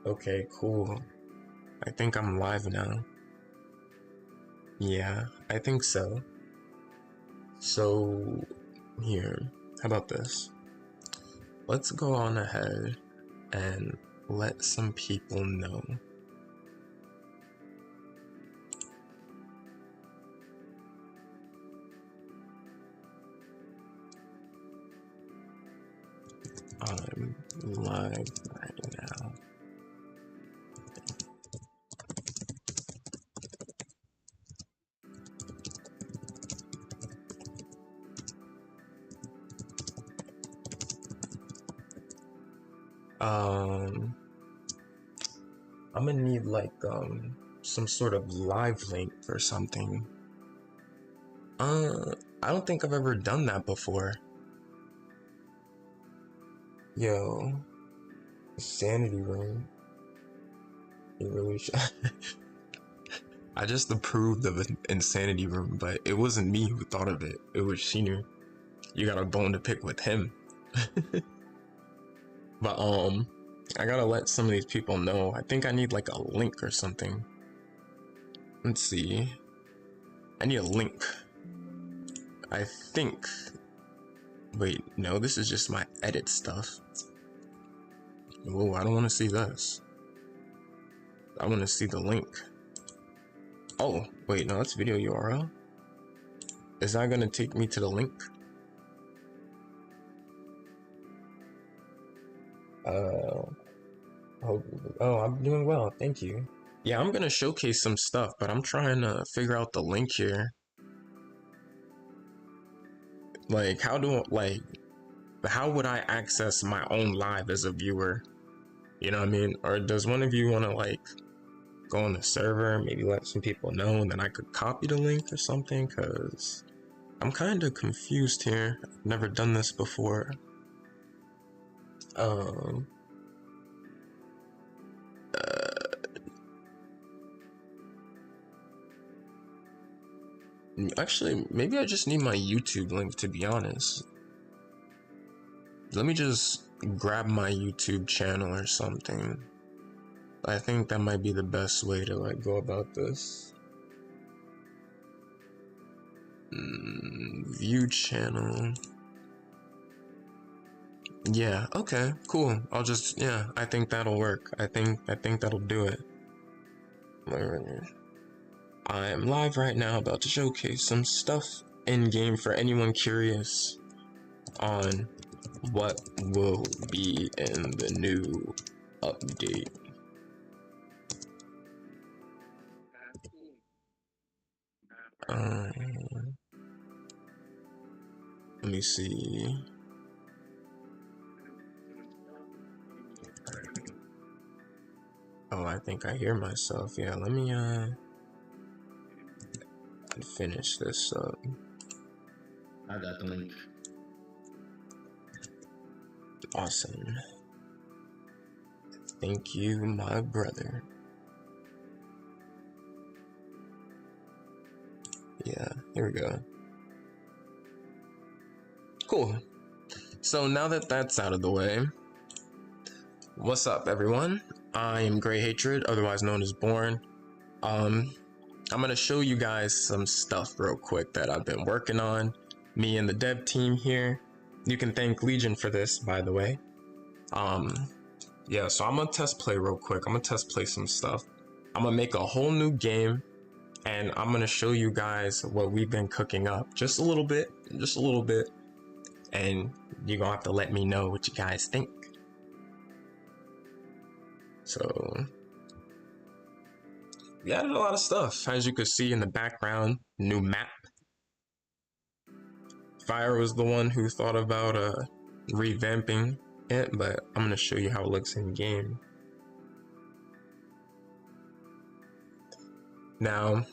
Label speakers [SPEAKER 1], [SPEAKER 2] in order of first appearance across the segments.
[SPEAKER 1] Okay, cool. I think I'm live now. Yeah, I think so. So, here, how about this? Let's go on ahead and let some people know. I'm live right now. I'm gonna need like some sort of live link or something. I don't think I've ever done that before. Yo, sanity room. You really should. I just approved of an insanity room, but it wasn't me who thought of it. It was Sheener. You got a bone to pick with him. But I gotta let some of these people know. I think I need like a link or something. Let's see. I need a link. I think. Wait, no, this is just my edit stuff. Whoa, I don't want to see this. I want to see the link. Oh, wait, no, that's video URL. Is that gonna take me to the link? Oh, I'm doing well, thank you. Yeah, I'm gonna showcase some stuff, but I'm trying to figure out the link here. Like, how would I access my own live as a viewer? You know what I mean? Or does one of you want to like go on the server, maybe let some people know, and then I could copy the link or something? Cause I'm kind of confused here. I've never done this before. Actually, maybe I just need my YouTube link, to be honest. Let me just grab my YouTube channel or something. I think that might be the best way to like go about this. View channel. Yeah, okay, cool. I'll just, yeah, I think that'll work. I think that'll do it. I am live right now, about to showcase some stuff in game for anyone curious on what will be in the new update. Let me see. Oh, I think I hear myself. Yeah, let me finish this up.
[SPEAKER 2] I got the link.
[SPEAKER 1] Awesome. Thank you, my brother. Yeah, here we go. Cool. So now that that's out of the way, what's up, everyone? I am Grey Hatred, otherwise known as Born. I'm gonna show you guys some stuff real quick that I've been working on. Me and the dev team here. You can thank Legion for this, by the way. Yeah, so I'm gonna test play real quick. I'm gonna test play some stuff. I'm gonna make a whole new game, and I'm gonna show you guys what we've been cooking up. Just a little bit. And you're gonna have to let me know what you guys think. So we added a lot of stuff, as you could see in the background. New map. Fire was the one who thought about revamping it, but I'm gonna show you how it looks in game. Now,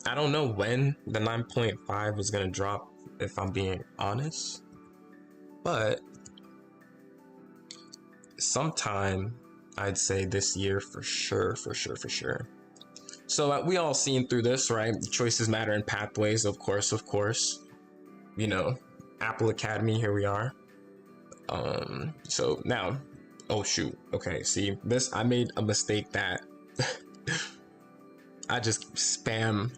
[SPEAKER 1] I don't know when the 9.5 is gonna drop, if I'm being honest, but sometime I'd say this year for sure. So we all seen through this, right? Choices matter in pathways, of course. You know, Apple Academy, here we are. So now Oh shoot. Okay, see this, I made a mistake that I just spam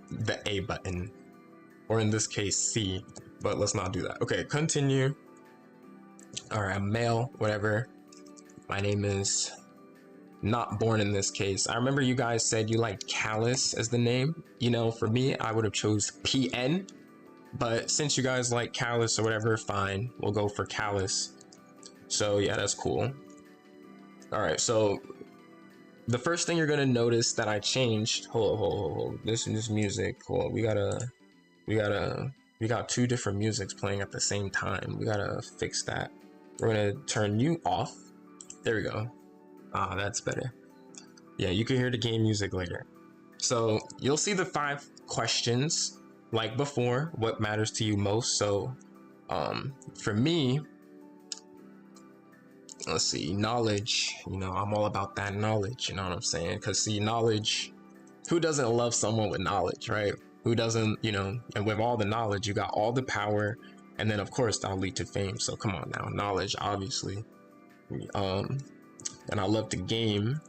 [SPEAKER 1] the A button, or in this case C, but let's not do that. Okay, continue. All right, I'm male, whatever. My name is not born in this case. I remember you guys said you like Callus as the name. You know, for me, I would have chose PN, but since you guys like Callus or whatever, fine, we'll go for Callus. So yeah, that's cool. All right, so the first thing you're gonna notice that I changed. Hold. This music. Hold on. We got two different musics playing at the same time. We gotta fix that. We're gonna turn you off. There we go. Ah, that's better. Yeah, you can hear the game music later. So you'll see the 5 questions like before. What matters to you most? So, for me, let's see, knowledge. You know, I'm all about that knowledge. You know what I'm saying? Because see, knowledge. Who doesn't love someone with knowledge, right? Who doesn't, you know? And with all the knowledge, you got all the power, and then of course that'll lead to fame. So come on now, knowledge, obviously. And I love the game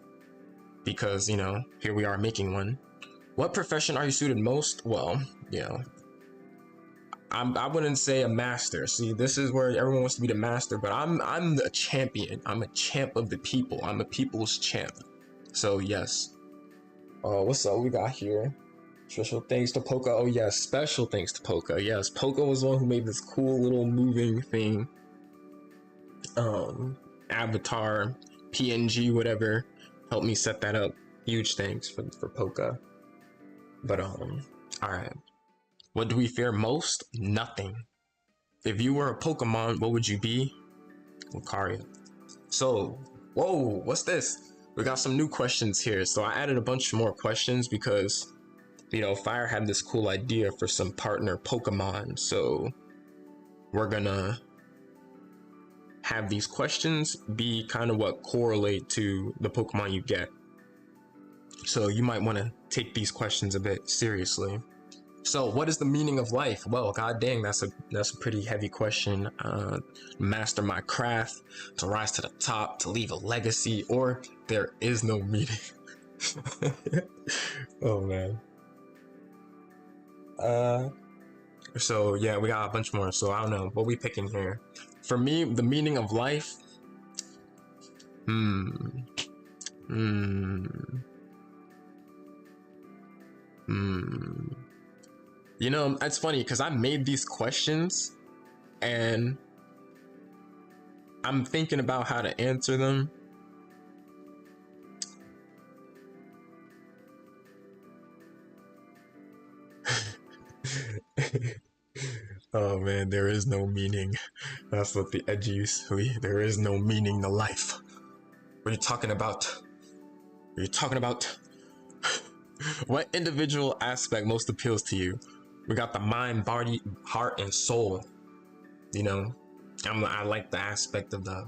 [SPEAKER 1] because, you know, here we are making one. What profession are you suited most? Well, you know, I wouldn't say a master. See, this is where everyone wants to be the master, but I'm a champion. I'm a champ of the people. I'm a people's champ. So yes. What's up? We got here. Special thanks to Poka. Oh yes, special thanks to Poka. Yes, Poka was the one who made this cool little moving thing. Avatar, PNG, whatever. Helped me set that up. Huge thanks for Poka. But alright. What do we fear most? Nothing. If you were a Pokemon, what would you be? Lucario. So, whoa, what's this? We got some new questions here. So I added a bunch more questions because, you know, Fire had this cool idea for some partner Pokemon. So we're gonna have these questions be kind of what correlate to the Pokemon you get. So you might want to take these questions a bit seriously. So what is the meaning of life? Well, god dang, that's a pretty heavy question. Master my craft, to rise to the top, to leave a legacy, or there is no meaning. Oh man. So yeah, we got a bunch more. So I don't know what we picking here. For me, the meaning of life. You know, it's funny because I made these questions and I'm thinking about how to answer them. Oh man, there is no meaning. That's what the edgies. There is no meaning to life. What are you talking about? What are you talking about? What individual aspect most appeals to you? We got the mind, body, heart, and soul. You know, I like the aspect of the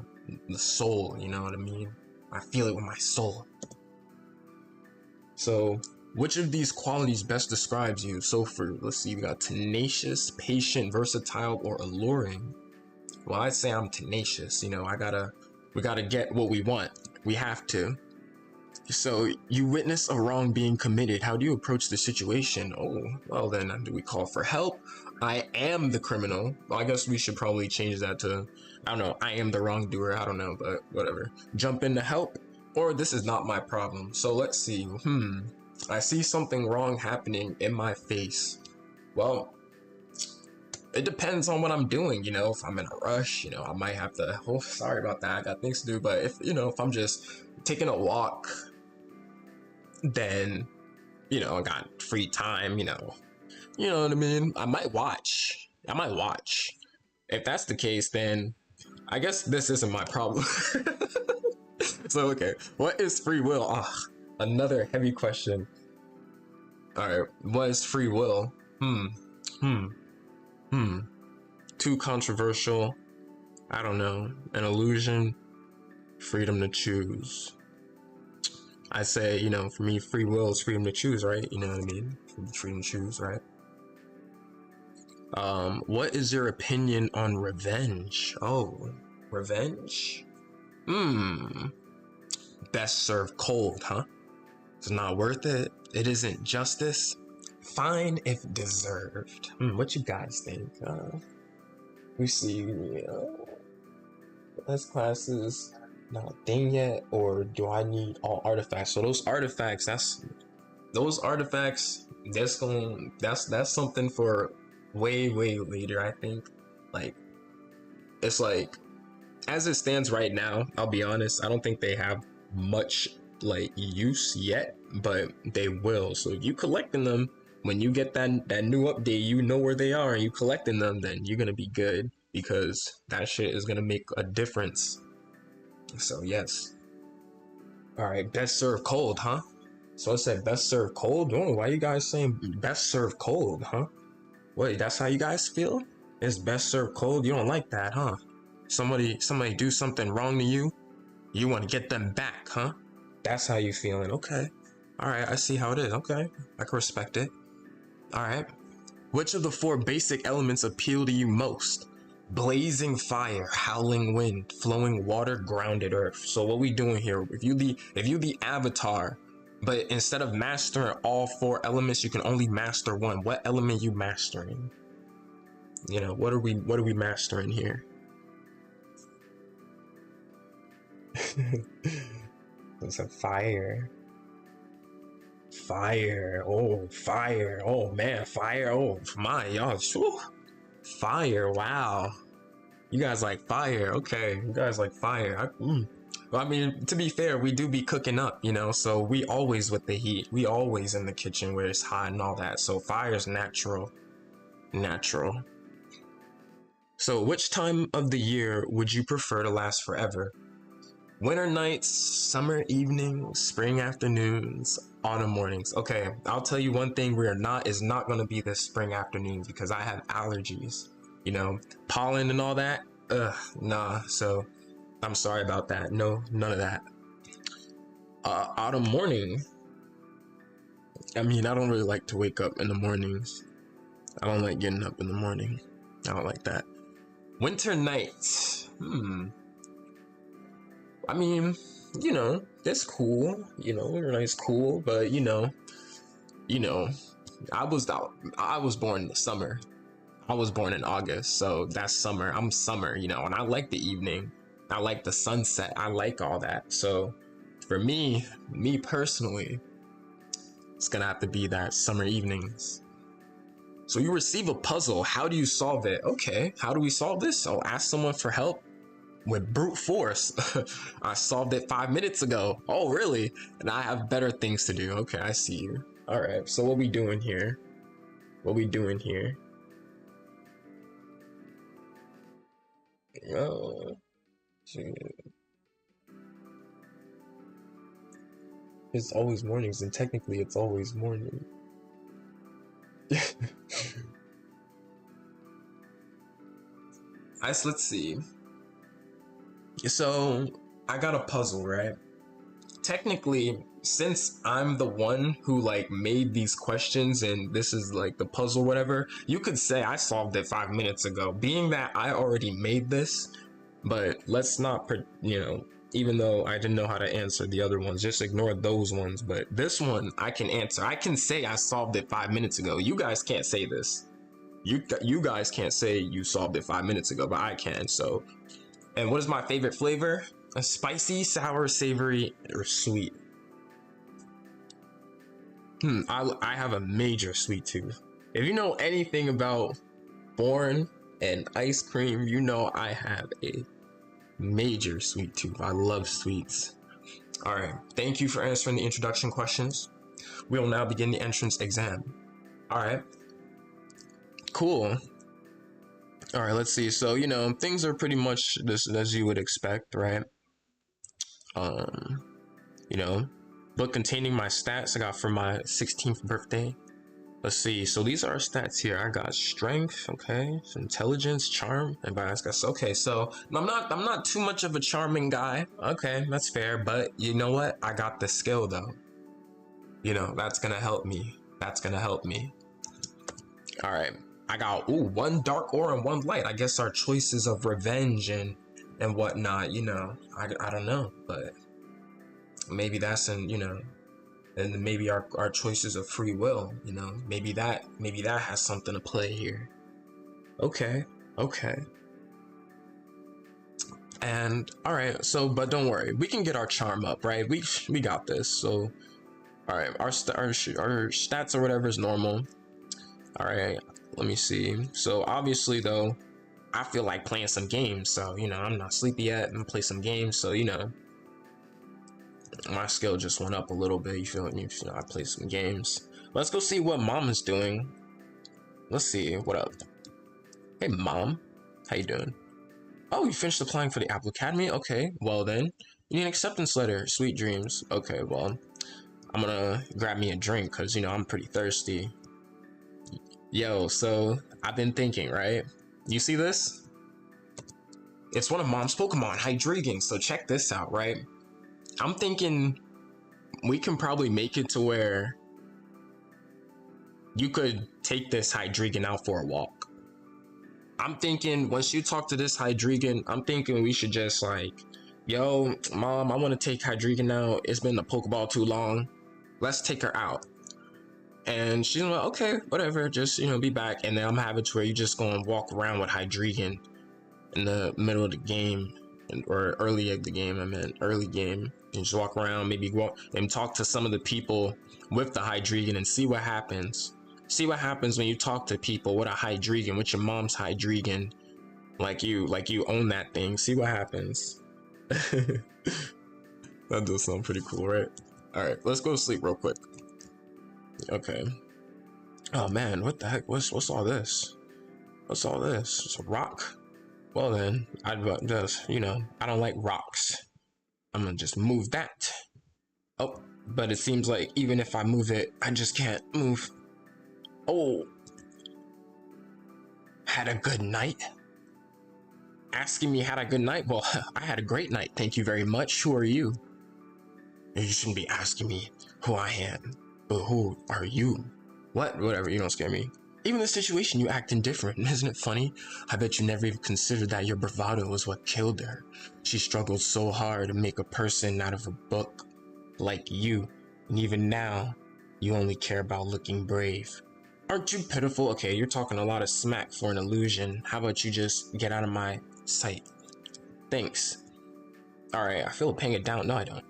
[SPEAKER 1] soul. You know what I mean? I feel it with my soul. So, which of these qualities best describes you? So for, let's see, we got tenacious, patient, versatile, or alluring. Well, I'd say I'm tenacious. You know, we gotta get what we want. We have to. So you witness a wrong being committed. How do you approach the situation? Oh, well then, do we call for help? I am the criminal. Well, I guess we should probably change that to, I don't know, I am the wrongdoer. I don't know, but whatever. Jump in to help, or this is not my problem. So let's see. I see something wrong happening in my face. Well, it depends on what I'm doing. You know, if I'm in a rush, you know, I might have to, oh, sorry about that, I got things to do. But if, you know, if I'm just taking a walk, then, you know, I got free time, you know what I mean? I might watch. If that's the case, then I guess this isn't my problem. So, okay, what is free will? Ah, another heavy question. All right, what is free will? Too controversial. I don't know. An illusion. Freedom to choose. I say, you know, for me, free will is freedom to choose, right? You know what I mean? Freedom to choose, right? What is your opinion on revenge? Oh, revenge? Hmm. Best served cold, huh? It's not worth it. It isn't justice. Fine if deserved. What you guys think? We see, best classes not a thing yet, or do I need all artifacts? So those artifacts, that's something for way later, I think. Like, it's like, as it stands right now, I'll be honest, I don't think they have much like use yet, but they will. So if you collecting them, when you get that new update, you know where they are, and you collecting them, then you're gonna be good, because that shit is gonna make a difference. So yes. All right, best served cold, huh? So I said best served cold. Oh, why you guys saying best served cold, huh? Wait, that's how you guys feel? It's best served cold. You don't like that, huh? Somebody do something wrong to you. You want to get them back, huh? That's how you feeling. Okay. All right, I see how it is. Okay, I can respect it. All right. Which of the 4 basic elements appeal to you most? Blazing fire, howling wind, flowing water, grounded earth. So what we doing here? If you the avatar, but instead of mastering all 4 elements, you can only master one. What element you mastering? You know, what are we mastering here? It's a fire. Fire. Oh, fire. Oh man, fire. Oh my, y'all. Fire. Wow. You guys like fire. Okay. You guys like fire. Well, I mean, to be fair, we do be cooking up, so we always with the heat. We always in the kitchen where it's hot and all that. So fire is natural. Natural. So which time of the year would you prefer to last forever? Winter nights, summer evenings, spring afternoons, autumn mornings. Okay, I'll tell you one thing is not going to be this spring afternoons, because I have allergies. Pollen and all that. Nah. So I'm sorry about that. No, none of that. Autumn morning. I mean, I don't really like to wake up in the mornings. I don't like getting up in the morning. I don't like that. Winter nights. I mean, it's cool. Winter night's cool, but I was born in the summer. I was born in August, so that's summer. I'm summer, and I like the evening. I like the sunset. I like all that. So for me personally, it's gonna have to be that summer evenings. So you receive a puzzle. How do you solve it? Okay, how do we solve this? Oh, ask someone for help with brute force. I solved it 5 minutes ago. Oh, really? And I have better things to do. Okay, I see you. All right, so what we doing here? Oh, shit. It's always mornings, and technically it's always morning. Let's see. So I got a puzzle, right? Technically, since I'm the one who made these questions and this is the puzzle, whatever, you could say I solved it 5 minutes ago, being that I already made this. But let's not, even though I didn't know how to answer the other ones, just ignore those ones. But this one I can answer. I can say I solved it 5 minutes ago. You guys can't say this. You guys can't say you solved it 5 minutes ago, but I can. So, and what is my favorite flavor? A spicy, sour, savory, or sweet? I have a major sweet tooth. If you know anything about Born and ice cream, you know I have a major sweet tooth. I love sweets. All right, thank you for answering the introduction questions. We will now begin the entrance exam. All right, cool. All right, let's see. So, things are pretty much this as you would expect, right? Book containing my stats I got for my 16th birthday. Let's see. So these are our stats here. I got strength, okay, intelligence, charm, and bias. Okay, so I'm not too much of a charming guy. Okay, that's fair. But you know what? I got the skill though. That's gonna help me. All right. I got 1 dark aura and 1 light. I guess our choices of revenge and and whatnot, you know. I don't know, but maybe that's and maybe our choices of free will, you know, maybe that has something to play here. Okay, okay. And all right, so but don't worry, we can get our charm up, right? We got this. So all right, our stats or whatever is normal. All right, let me see. So obviously though, I feel like playing some games. So you know, I'm not sleepy yet. I'm gonna play some games. So you know, my skill just went up a little bit. You feel me? You know, I play some games. Let's go see what mom is doing. Let's see what up. Hey mom, how you doing? Oh, you finished applying for the Apple Academy? Okay, well then, you need an acceptance letter. Sweet dreams. Okay, well, I'm gonna grab me a drink because, you know, I'm pretty thirsty. Yo, so I've been thinking, right? You see this? It's one of mom's Pokemon, Hydreigon. So check this out, right? I'm thinking we can probably make it to where you could take this Hydreigon out for a walk. I'm thinking once you talk to this Hydreigon, I'm thinking we should just like, yo, mom, I want to take Hydreigon out. It's been a Pokeball too long. Let's take her out. And she's like, okay, whatever, just, you know, be back. And then I'm having to where you just go and walk around with Hydreigon in the middle of the game, or early of the game, I meant early game. And just walk around, maybe go and talk to some of the people with the Hydreigon and see what happens. See what happens when you talk to people with a Hydreigon, with your mom's Hydreigon, like you own that thing. See what happens. That does sound pretty cool, right? All right, let's go to sleep real quick. Okay. Oh man, what the heck? What's all this? What's all this? It's a rock. Well then, I'd just, you know, I don't like rocks. I'm gonna just move that. Oh, but it seems like even if I move it, I just can't move. Oh, had a good night? Asking me had a good night? Well, I had a great night, thank you very much. Who are you? You shouldn't be asking me who I am, but who are you? What? Whatever, you don't scare me. Even the situation, you act indifferent. Isn't it funny? I bet you never even considered that your bravado was what killed her. She struggled so hard to make a person out of a book like you, and even now, you only care about looking brave. Aren't you pitiful? Okay, you're talking a lot of smack for an illusion. How about you just get out of my sight? Thanks. Alright, I feel like paying it down. No, I don't.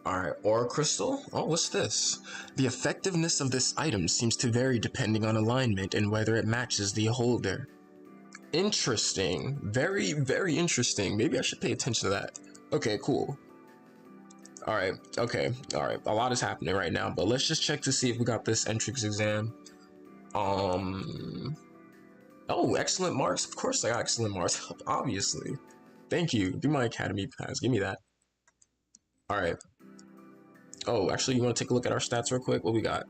[SPEAKER 1] Alright, Aura Crystal? Oh, what's this? The effectiveness of this item seems to vary depending on alignment and whether it matches the holder. Interesting. Very, very interesting. Maybe I should pay attention to that. Okay, cool. Alright, okay, alright. A lot is happening right now, but let's just check to see if we got this entrance exam. Oh, excellent marks. Of course I got excellent marks, obviously. Thank you. Do my academy pass. Give me that. Alright. Oh, actually, you want to take a look at our stats real quick? What we got?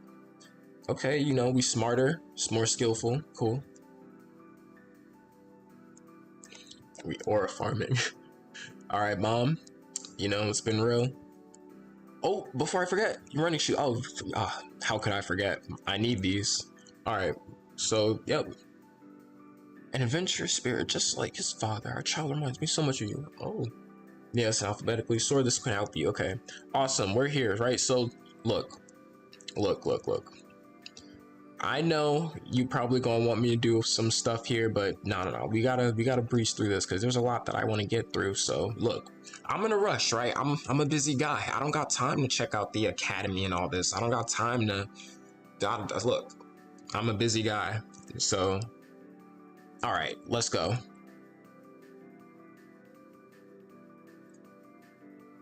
[SPEAKER 1] Okay, you know, we smarter, more skillful. Cool. We aura farming. Alright, mom. You know, it's been real. Oh, before I forget, your running shoe. Oh, how could I forget? I need these. Alright, so, yep. An adventurous spirit, just like his father. Our child reminds me so much of you. Oh. Yes, alphabetically. Sorry, this could help you. Okay. Awesome. We're here, right? So, look. I know you probably gonna want me to do some stuff here, but no. We gotta breeze through this because there's a lot that I want to get through. So, look. I'm in a rush, right? I'm a busy guy. I don't got time to check out the academy and all this. I don't got time to... Look. I'm a busy guy. So... Alright, let's go.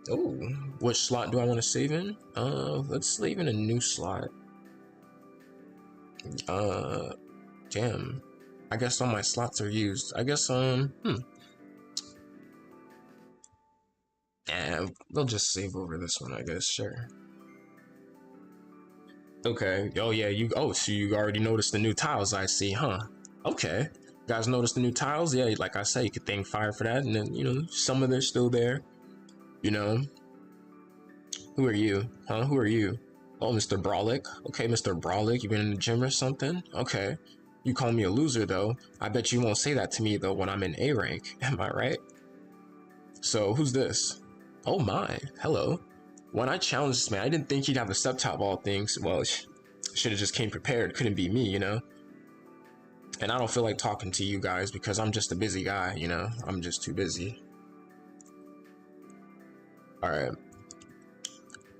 [SPEAKER 1] Oh, which slot do I want to save in? Let's save in a new slot. Damn. I guess all my slots are used. I guess, Yeah, we'll just save over this one, I guess, sure. Okay, oh yeah, so you already noticed the new tiles, I see, huh? Okay. You guys noticed the new tiles? Yeah, like I said, you could thank Fire for that, and then, you know, some of they're still there. You know? Who are you? Huh? Who are you? Oh, Mr. Brawlick. Okay, Mr. Brawlick, you been in the gym or something? Okay. You call me a loser, though. I bet you won't say that to me, though, when I'm in A rank. Am I right? So, who's this? Oh my, hello. When I challenged this man, I didn't think he'd have a sub-top of all things. Well, should have just came prepared. Couldn't be me, you know? And I don't feel like talking to you guys because I'm just a busy guy, you know? I'm just too busy. Alright.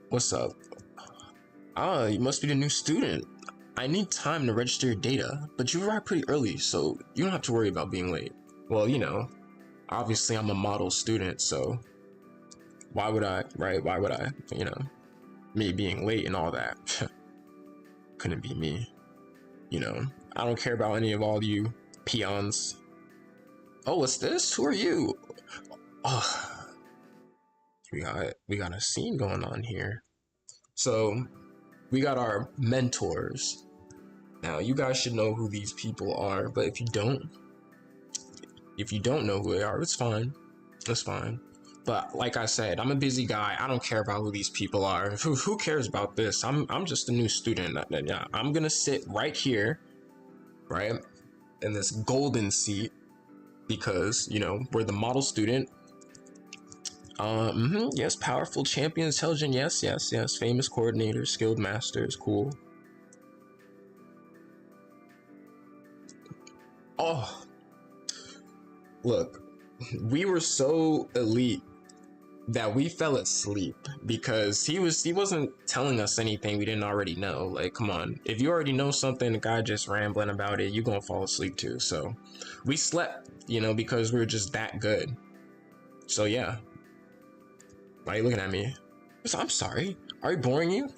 [SPEAKER 1] What's up? Ah, you must be the new student. I need time to register your data, but you arrived pretty early, so you don't have to worry about being late. Well, you know, obviously I'm a model student, so why would I, right? Why would I, you know, me being late and all that? Couldn't be me, you know? I don't care about any of all you peons. Oh, what's this? Who are you? Oh, we got a scene going on here. So we got our mentors. Now you guys should know who these people are, but if you don't know who they are, it's fine. It's fine. But like I said, I'm a busy guy. I don't care about who these people are. Who cares about this? I'm just a new student. Yeah, I'm gonna sit right here, right, in this golden seat, because you know we're the model student. Yes, powerful champion, intelligent, yes, famous coordinator, skilled masters, cool. Oh, look, we were so elite that we fell asleep because he wasn't telling us anything we didn't already know. Like, come on, if you already know something, the guy just rambling about it, you're gonna fall asleep too. So we slept, you know, because we were just that good. So yeah. Why are you looking at me? I'm sorry. Are you boring you?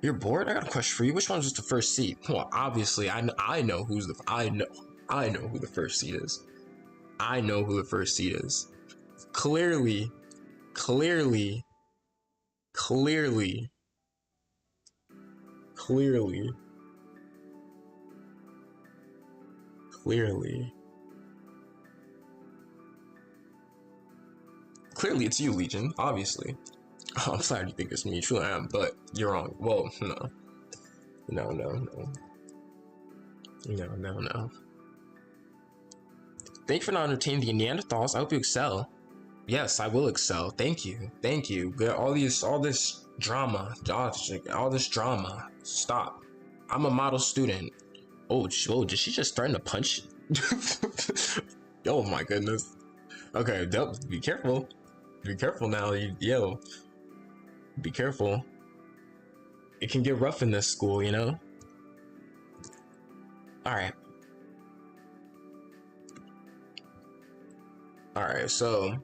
[SPEAKER 1] You're bored? I got a question for you. Which one's just the first seat? Well, obviously, I know who the first seat is. I know who the first seat is. Clearly. Clearly, it's you, Legion. Obviously. Oh, I'm sorry you think it's me. Truly I am, but you're wrong. Well, no. Thank you for not entertaining the Neanderthals. I hope you excel. Yes, I will excel. Thank you. All this drama. All this drama. Stop. I'm a model student. Oh, did she just threaten to punch? Oh my goodness. Okay, be careful. Be careful now. Yo. Be careful. It can get rough in this school, you know? Alright. Alright, so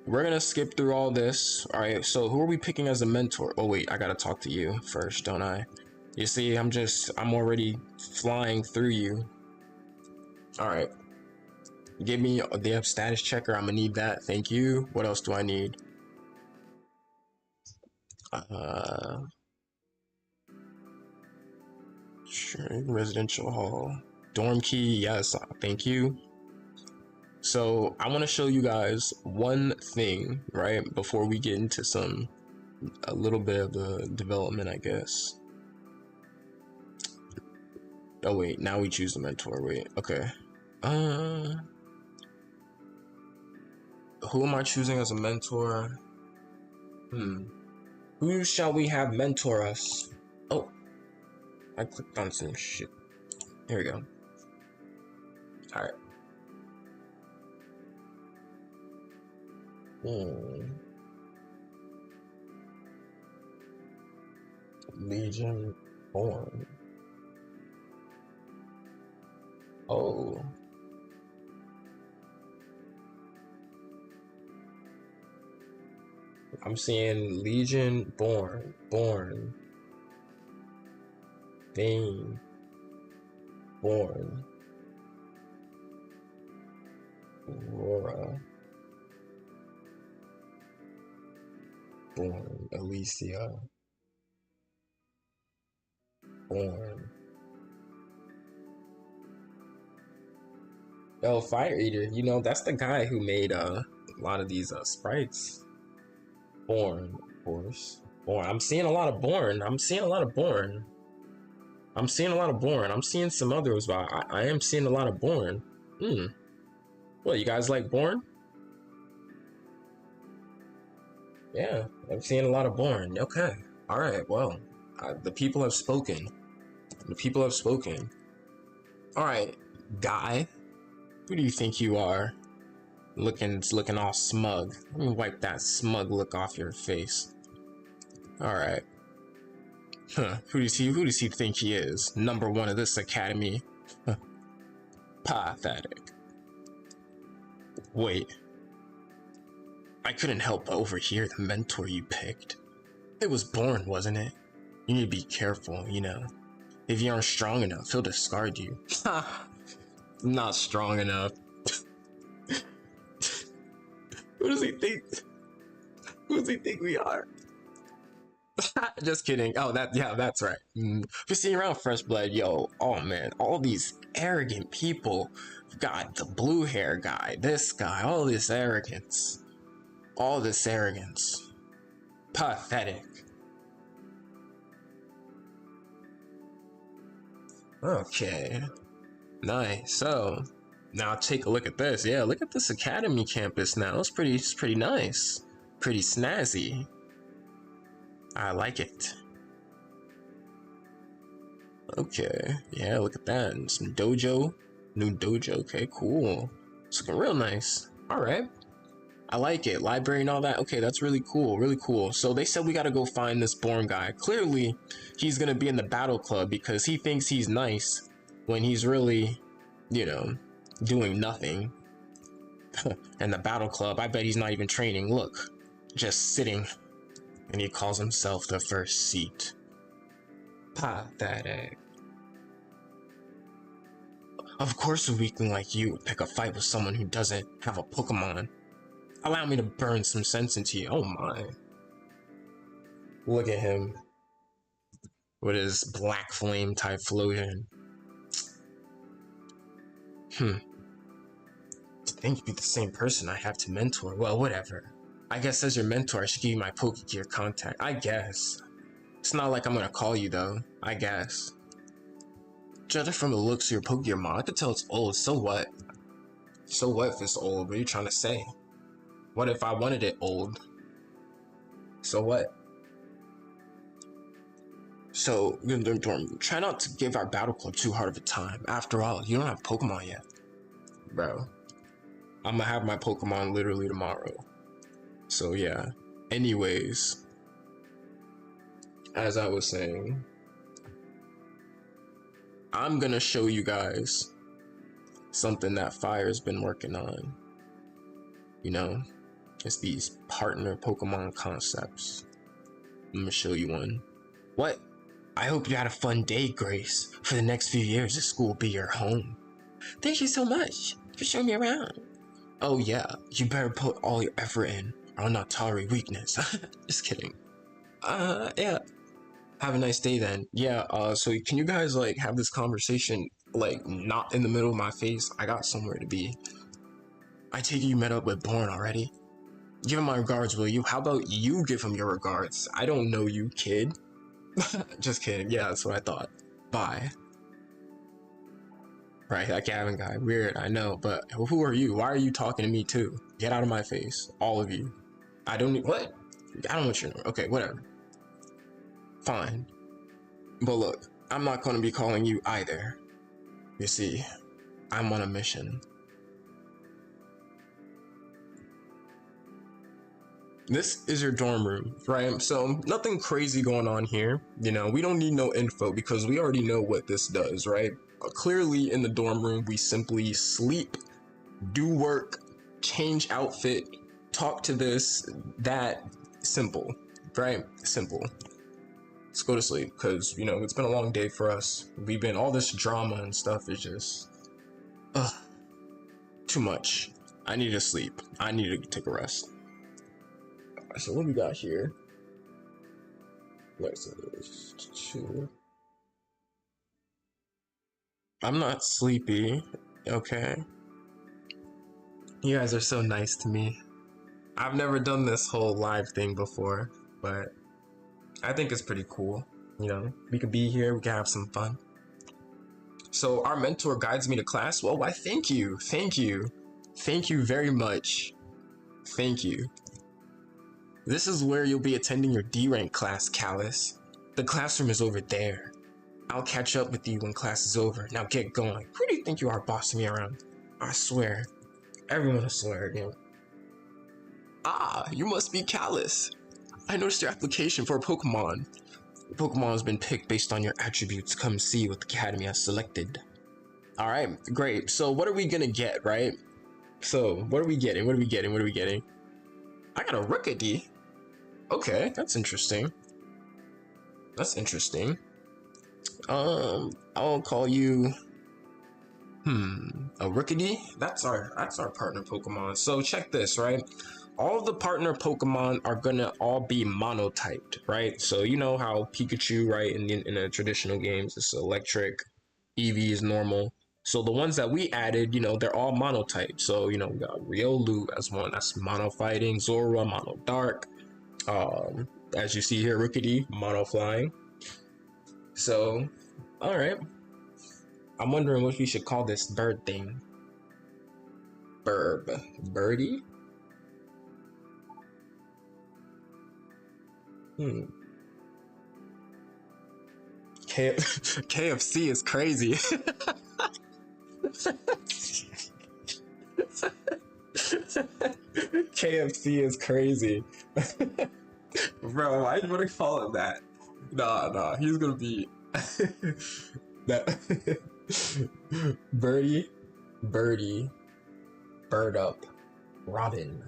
[SPEAKER 1] we're gonna skip through all this. Alright, so who are we picking as a mentor? Oh wait, I gotta talk to you first, don't I? You see, I'm already flying through you. Alright. Give me the status checker, I'm gonna need that. Thank you. What else do I need? Sure, residential hall. Dorm key, yes, thank you. So I want to show you guys one thing, right, before we get into a little bit of the development, I guess. Oh wait, now we choose the mentor. Wait, okay. Who am I choosing as a mentor? Who shall we have mentor us? Oh, I clicked on some shit. Here we go. All right. Legion born. Oh. I'm seeing Legion born. Bane. Born. Aurora. Born. Alicia. Born. Yo, Fire Eater, you know, that's the guy who made a lot of these sprites. Born, of course. Born. I'm seeing a lot of Born. I'm seeing a lot of Born. I'm seeing some others, but I am seeing a lot of Born. What, you guys like Born? Yeah, I'm seeing a lot of Born. Okay. All right. Well, the people have spoken. The people have spoken. All right, guy. Who do you think you are? Looking all smug. Let me wipe that smug look off your face. All right. Huh. Who does he think he is? Number one of this academy? Pathetic. Wait. I couldn't help but overhear the mentor you picked. It was Born, wasn't it? You need to be careful, you know. If you aren't strong enough, he'll discard you. Ha! Not strong enough. Who does he think? Who does he think we are? Just kidding. Oh, that's right. We're seeing around Fresh Blood, yo. Oh man, all these arrogant people. Got the blue hair guy, this guy, all this arrogance. All this arrogance. Pathetic. Okay. Nice. So now take a look at this. Yeah, look at this academy campus now. It's pretty nice. Pretty snazzy. I like it. Okay. Yeah, look at that. And some dojo. New dojo. Okay, cool. It's looking real nice. Alright. I like it. Library and all that. Okay, that's really cool. Really cool. So they said we gotta go find this Born guy. Clearly, he's gonna be in the battle club because he thinks he's nice when he's really, you know, doing nothing. And the battle club, I bet he's not even training. Look, just sitting. And he calls himself the first seat. Pathetic. Of course a weakling like you would pick a fight with someone who doesn't have a Pokémon. Allow me to burn some sense into you. Oh my. Look at him. With his black flame type flosion. To think you'd be the same person I have to mentor. Well, whatever. I guess as your mentor, I should give you my Pokegear contact. I guess. It's not like I'm gonna call you though. I guess. Judging from the looks of your Pokegear mod, I could tell it's old. So what? So what if it's old? What are you trying to say? What if I wanted it old? So what? So, try not to give our battle club too hard of a time. After all, you don't have Pokemon yet. Bro. I'm gonna have my Pokemon literally tomorrow. So yeah. Anyways. As I was saying. I'm gonna show you guys something that Fire's been working on. You know? It's these partner Pokemon concepts. I'm gonna show you one. What? I hope you had a fun day, Grace. For the next few years, this school will be your home. Thank you so much for showing me around. Oh yeah, you better put all your effort in, or I'll not tolerate weakness. Just kidding. Yeah. Have a nice day then. Yeah, so can you guys, like, have this conversation, like, not in the middle of my face? I got somewhere to be. I take it you met up with Born already? Give him my regards, will you? How about you give him your regards? I don't know you, kid. Just kidding. Yeah, that's what I thought. Bye. Right, that Gavin guy. Weird, I know, but who are you? Why are you talking to me too? Get out of my face. All of you. I don't need- What? I don't want your number. Okay, whatever. Fine. But look, I'm not going to be calling you either. You see, I'm on a mission. This is your dorm room, right? So nothing crazy going on here. You know, we don't need no info because we already know what this does, right? Clearly in the dorm room, we simply sleep, do work, change outfit, talk to this, that, simple, right? Simple. Let's go to sleep because, you know, it's been a long day for us. We've been, all this drama and stuff is just, too much. I need to sleep. I need to take a rest. So what we got here? Let's two. I'm not sleepy, okay? You guys are so nice to me. I've never done this whole live thing before, but I think it's pretty cool. You know, we could be here, we could have some fun. So our mentor guides me to class. Well, why thank you. Thank you. Thank you very much. Thank you. This is where you'll be attending your D rank class, Callus. The classroom is over there. I'll catch up with you when class is over. Now get going. Who do you think you are bossing me around? I swear. Everyone will swear again. Ah, you must be Callus. I noticed your application for a Pokémon. The Pokémon has been picked based on your attributes. Come see what the Academy has selected. Alright, great. So what are we gonna get, right? So, what are we getting? What are we getting? What are we getting? I got a Rookity. Okay, that's interesting. That's interesting. I'll call you a Rookity. That's our partner Pokemon. So check this, right? All of the partner Pokemon are gonna all be monotyped, right? So you know how Pikachu, right, in the traditional games, is electric, Eevee is normal. So the ones that we added, you know, they're all monotyped. So, you know, we got Riolu as one that's mono fighting, Zora, mono dark. As you see here, Rookity, mono flying. So, alright. I'm wondering what we should call this bird thing. Birdie? KFC is crazy. KFC is crazy. Bro, why would I call it that? Nah, he's gonna be that Birdie, Bird Up, Robin.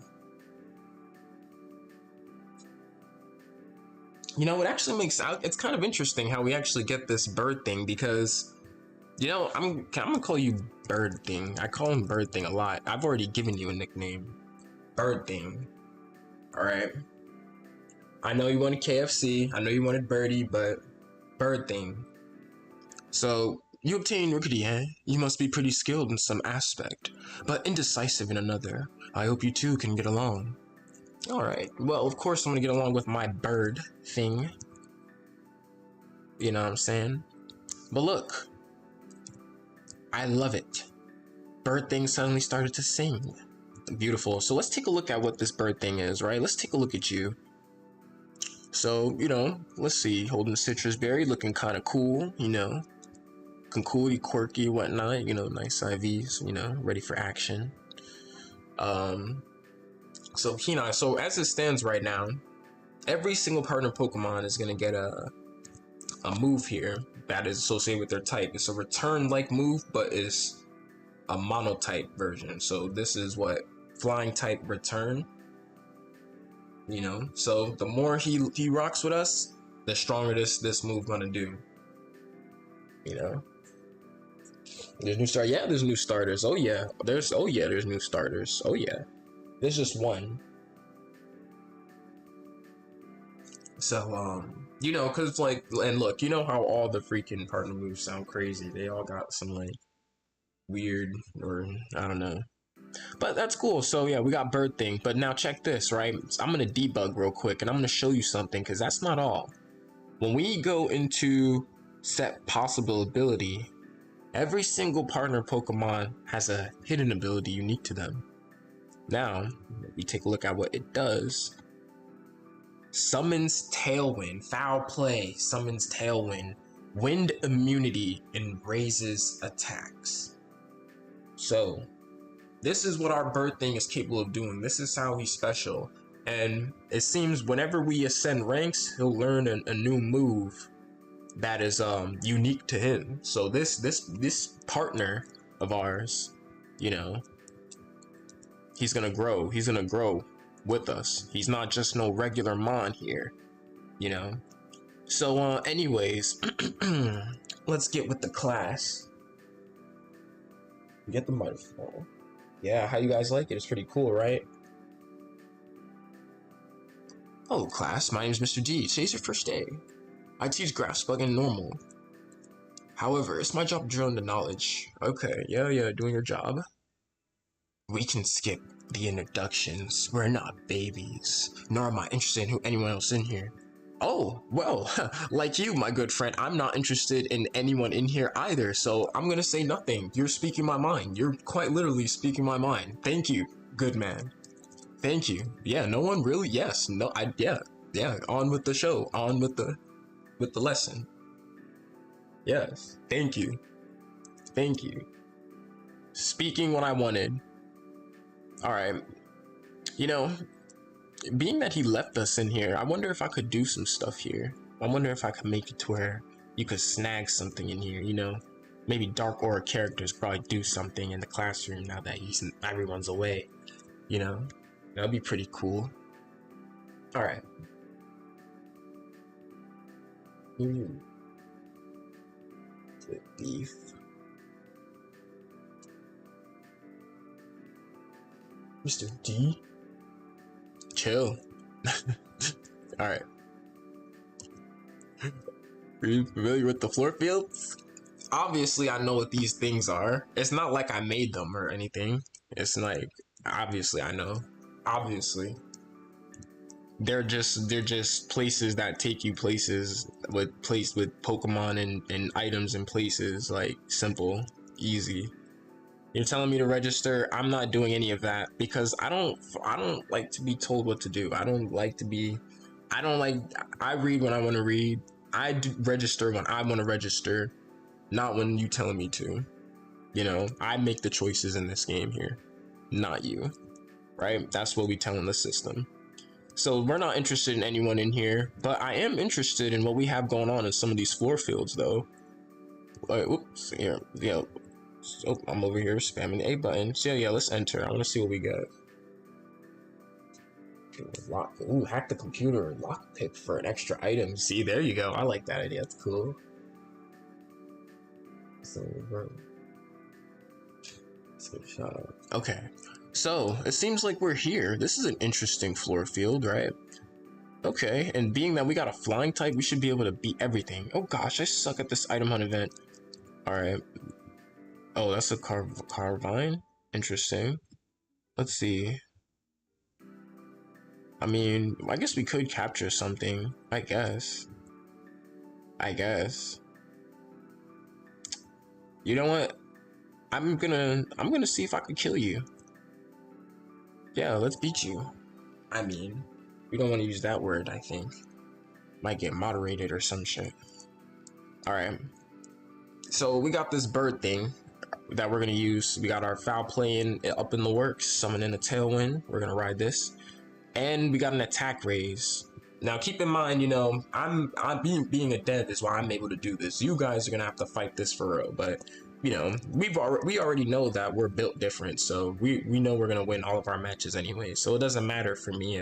[SPEAKER 1] You know, it actually makes out. It's kind of interesting how we actually get this bird thing because, you know, I'm gonna call you Bird Thing. I call him Bird Thing a lot. I've already given you a nickname, Bird Thing. All right. I know you wanted KFC. I know you wanted Birdie, but Bird Thing. So you obtain Rookity, eh? You must be pretty skilled in some aspect, but indecisive in another. I hope you two can get along. Alright, well, of course I'm gonna get along with my bird thing. You know what I'm saying? But look, I love it. Bird thing suddenly started to sing. Beautiful. So let's take a look at what this bird thing is, right? Let's take a look at you. So, you know, let's see. Holding citrus berry, looking kind of cool, you know. Looking cool, quirky, whatnot, you know, nice IVs, you know, ready for action. So Kenai, so as it stands right now, every single partner Pokemon is gonna get a move here that is associated with their type. It's a return-like move, but it's a monotype version. So this is what flying type return. You know, so the more he rocks with us, the stronger this move gonna do. You know, there's new start. Yeah, there's new starters. Oh yeah, there's new starters. Oh yeah. There's just one. So, you know, cause like, and look, you know how all the freaking partner moves sound crazy. They all got some like weird, or I don't know. But that's cool. So yeah, we got bird thing. But now check this, right? I'm gonna debug real quick, and I'm gonna show you something, cause that's not all. When we go into set possible ability, every single partner Pokemon has a hidden ability unique to them. Now, if we take a look at what it does. Summons Tailwind. Foul play. Summons Tailwind. Wind immunity and raises attacks. So, this is what our bird thing is capable of doing. This is how he's special. And it seems whenever we ascend ranks, he'll learn a new move that is unique to him. So this partner of ours, you know, he's gonna grow. He's gonna grow with us. He's not just no regular mon here, you know. So anyways, let's get with the class. Get the microphone. Yeah, how you guys like it? It's pretty cool, right? Hello class, my name is Mr. D. Today's your first day. I teach grass bug and normal. However, it's my job to drill into knowledge. Okay, yeah, doing your job. We can skip the introductions. We're not babies, nor am I interested in who anyone else in here. Oh, well, like you, my good friend, I'm not interested in anyone in here either, so I'm gonna say nothing. You're speaking my mind. You're quite literally speaking my mind. Thank you, good man. Thank you. Yeah, no one really, yes, no, yeah, on with the show, on with the lesson. Yes, thank you. Thank you. Speaking what I wanted. All right, you know, being that he left us in here, I wonder if I could do some stuff here. I wonder if I could make it to where you could snag something in here, you know? Maybe Dark Aura characters probably do something in the classroom now that everyone's away, you know? That'd be pretty cool. All right. Ooh. Good beef. Mr. D? Chill. All right. Are you familiar with the floor fields? Obviously, I know what these things are. It's not like I made them or anything. It's like, obviously, I know. Obviously. They're just places that take you places with Pokemon and items and places, like simple, easy. You're telling me to register? I'm not doing any of that because I don't like to be told what to do. I don't like I read when I want to read. I do register when I want to register, not when you telling me to. You know, I make the choices in this game here, not you. Right? That's what we tell in the system. So we're not interested in anyone in here, but I am interested in what we have going on in some of these floor fields, though. Like, oops, here, yeah. So I'm over here spamming the A button. So yeah, let's enter. I want to see what we got. Lock. Ooh, hack the computer. Lockpick for an extra item. See, there you go. I like that idea. That's cool. So, let's get a shot. Okay. So it seems like we're here. This is an interesting floor field, right? Okay, and being that we got a flying type, we should be able to beat everything. Oh gosh, I suck at this item hunt event. Alright. Oh, that's a Carvine? Interesting. Let's see. I mean, I guess we could capture something. I guess. You know what? I'm gonna see if I can kill you. Yeah, let's beat you. I mean, we don't want to use that word, I think. Might get moderated or some shit. Alright. So we got this bird thing that we're gonna use. We got our foul play up in the works, summoning a tailwind. We're gonna ride this. And we got an attack raise. Now keep in mind, you know, I'm being a dev is why I'm able to do this. You guys are gonna have to fight this for real, but you know, we already know that we're built different, so we know we're gonna win all of our matches anyway. So it doesn't matter for me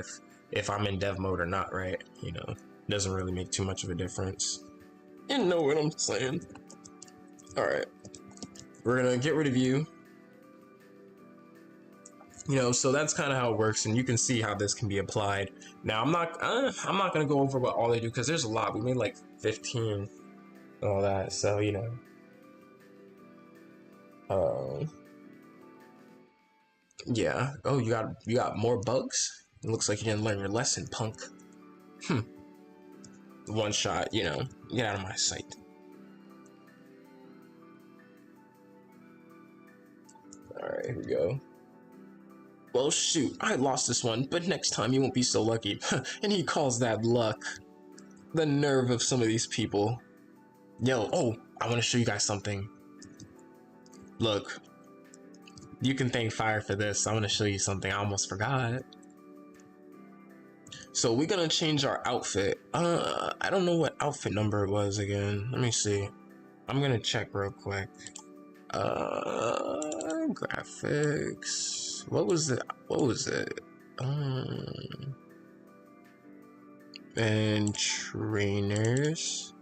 [SPEAKER 1] if I'm in dev mode or not, right? You know, it doesn't really make too much of a difference. You know what I'm saying? All right, we're gonna get rid of you. You know, so that's kind of how it works, and you can see how this can be applied. Now, I'm not gonna go over what all they do because there's a lot. We made like 15 and all that, so you know. Yeah. Oh, you got more bugs. It looks like you didn't learn your lesson, punk. One shot, you know. Get out of my sight. All right, here we go. Well, shoot, I lost this one, but next time you won't be so lucky. And he calls that luck. The nerve of some of these people. Yo, oh, I want to show you guys something. Look, you can thank fire for this. I want to show you something I almost forgot. So we're gonna change our outfit. I don't know what outfit number it was again. Let me see. I'm gonna check real quick. Graphics. What was it? And trainers.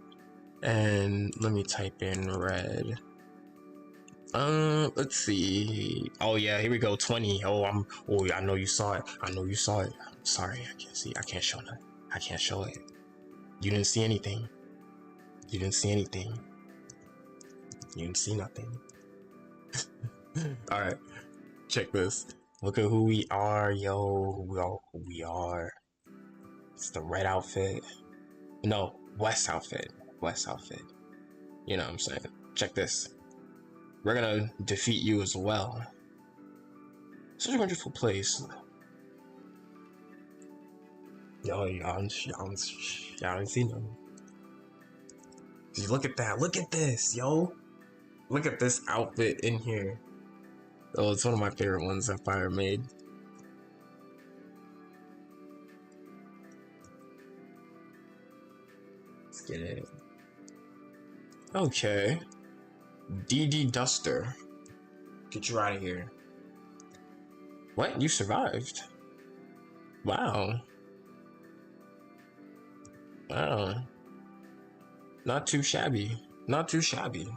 [SPEAKER 1] And let me type in red. Let's see. Oh yeah, here we go. 20. Oh, I know you saw it. I'm sorry, I can't see. I can't show it. I can't show it. You didn't see anything. You didn't see anything. You didn't see nothing. All right, check this. Look at who we are, yo. Who we are. It's the red outfit. No, West outfit. West outfit. You know what I'm saying? Check this. We're gonna defeat you as well. Such a wonderful place. Y'all ain't seen them. Look at that. Look at this, yo. Look at this outfit in here. Oh, it's one of my favorite ones that Fire made. Let's get it. Okay. DD Duster. Get you out of here. What? You survived? Wow. Wow. Not too shabby. Not too shabby.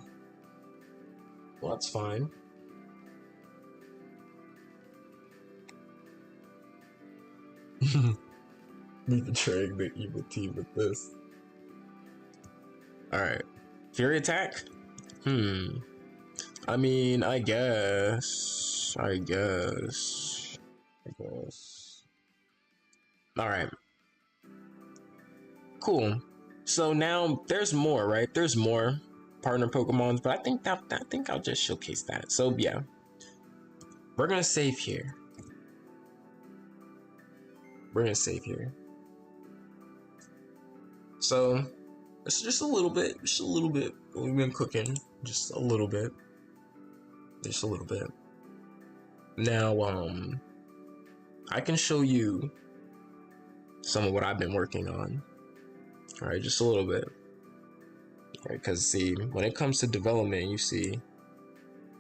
[SPEAKER 1] Well, that's fine. Me betraying the evil team with this. Alright. Fury attack? I mean, I guess. Alright. Cool. So now there's more, right? There's more partner Pokemons, but I think I'll just showcase that. So yeah. We're gonna save here. So it's just a little bit. We've been cooking just a little bit. Now, I can show you some of what I've been working on. All right, just a little bit. All right, because see, when it comes to development, you see,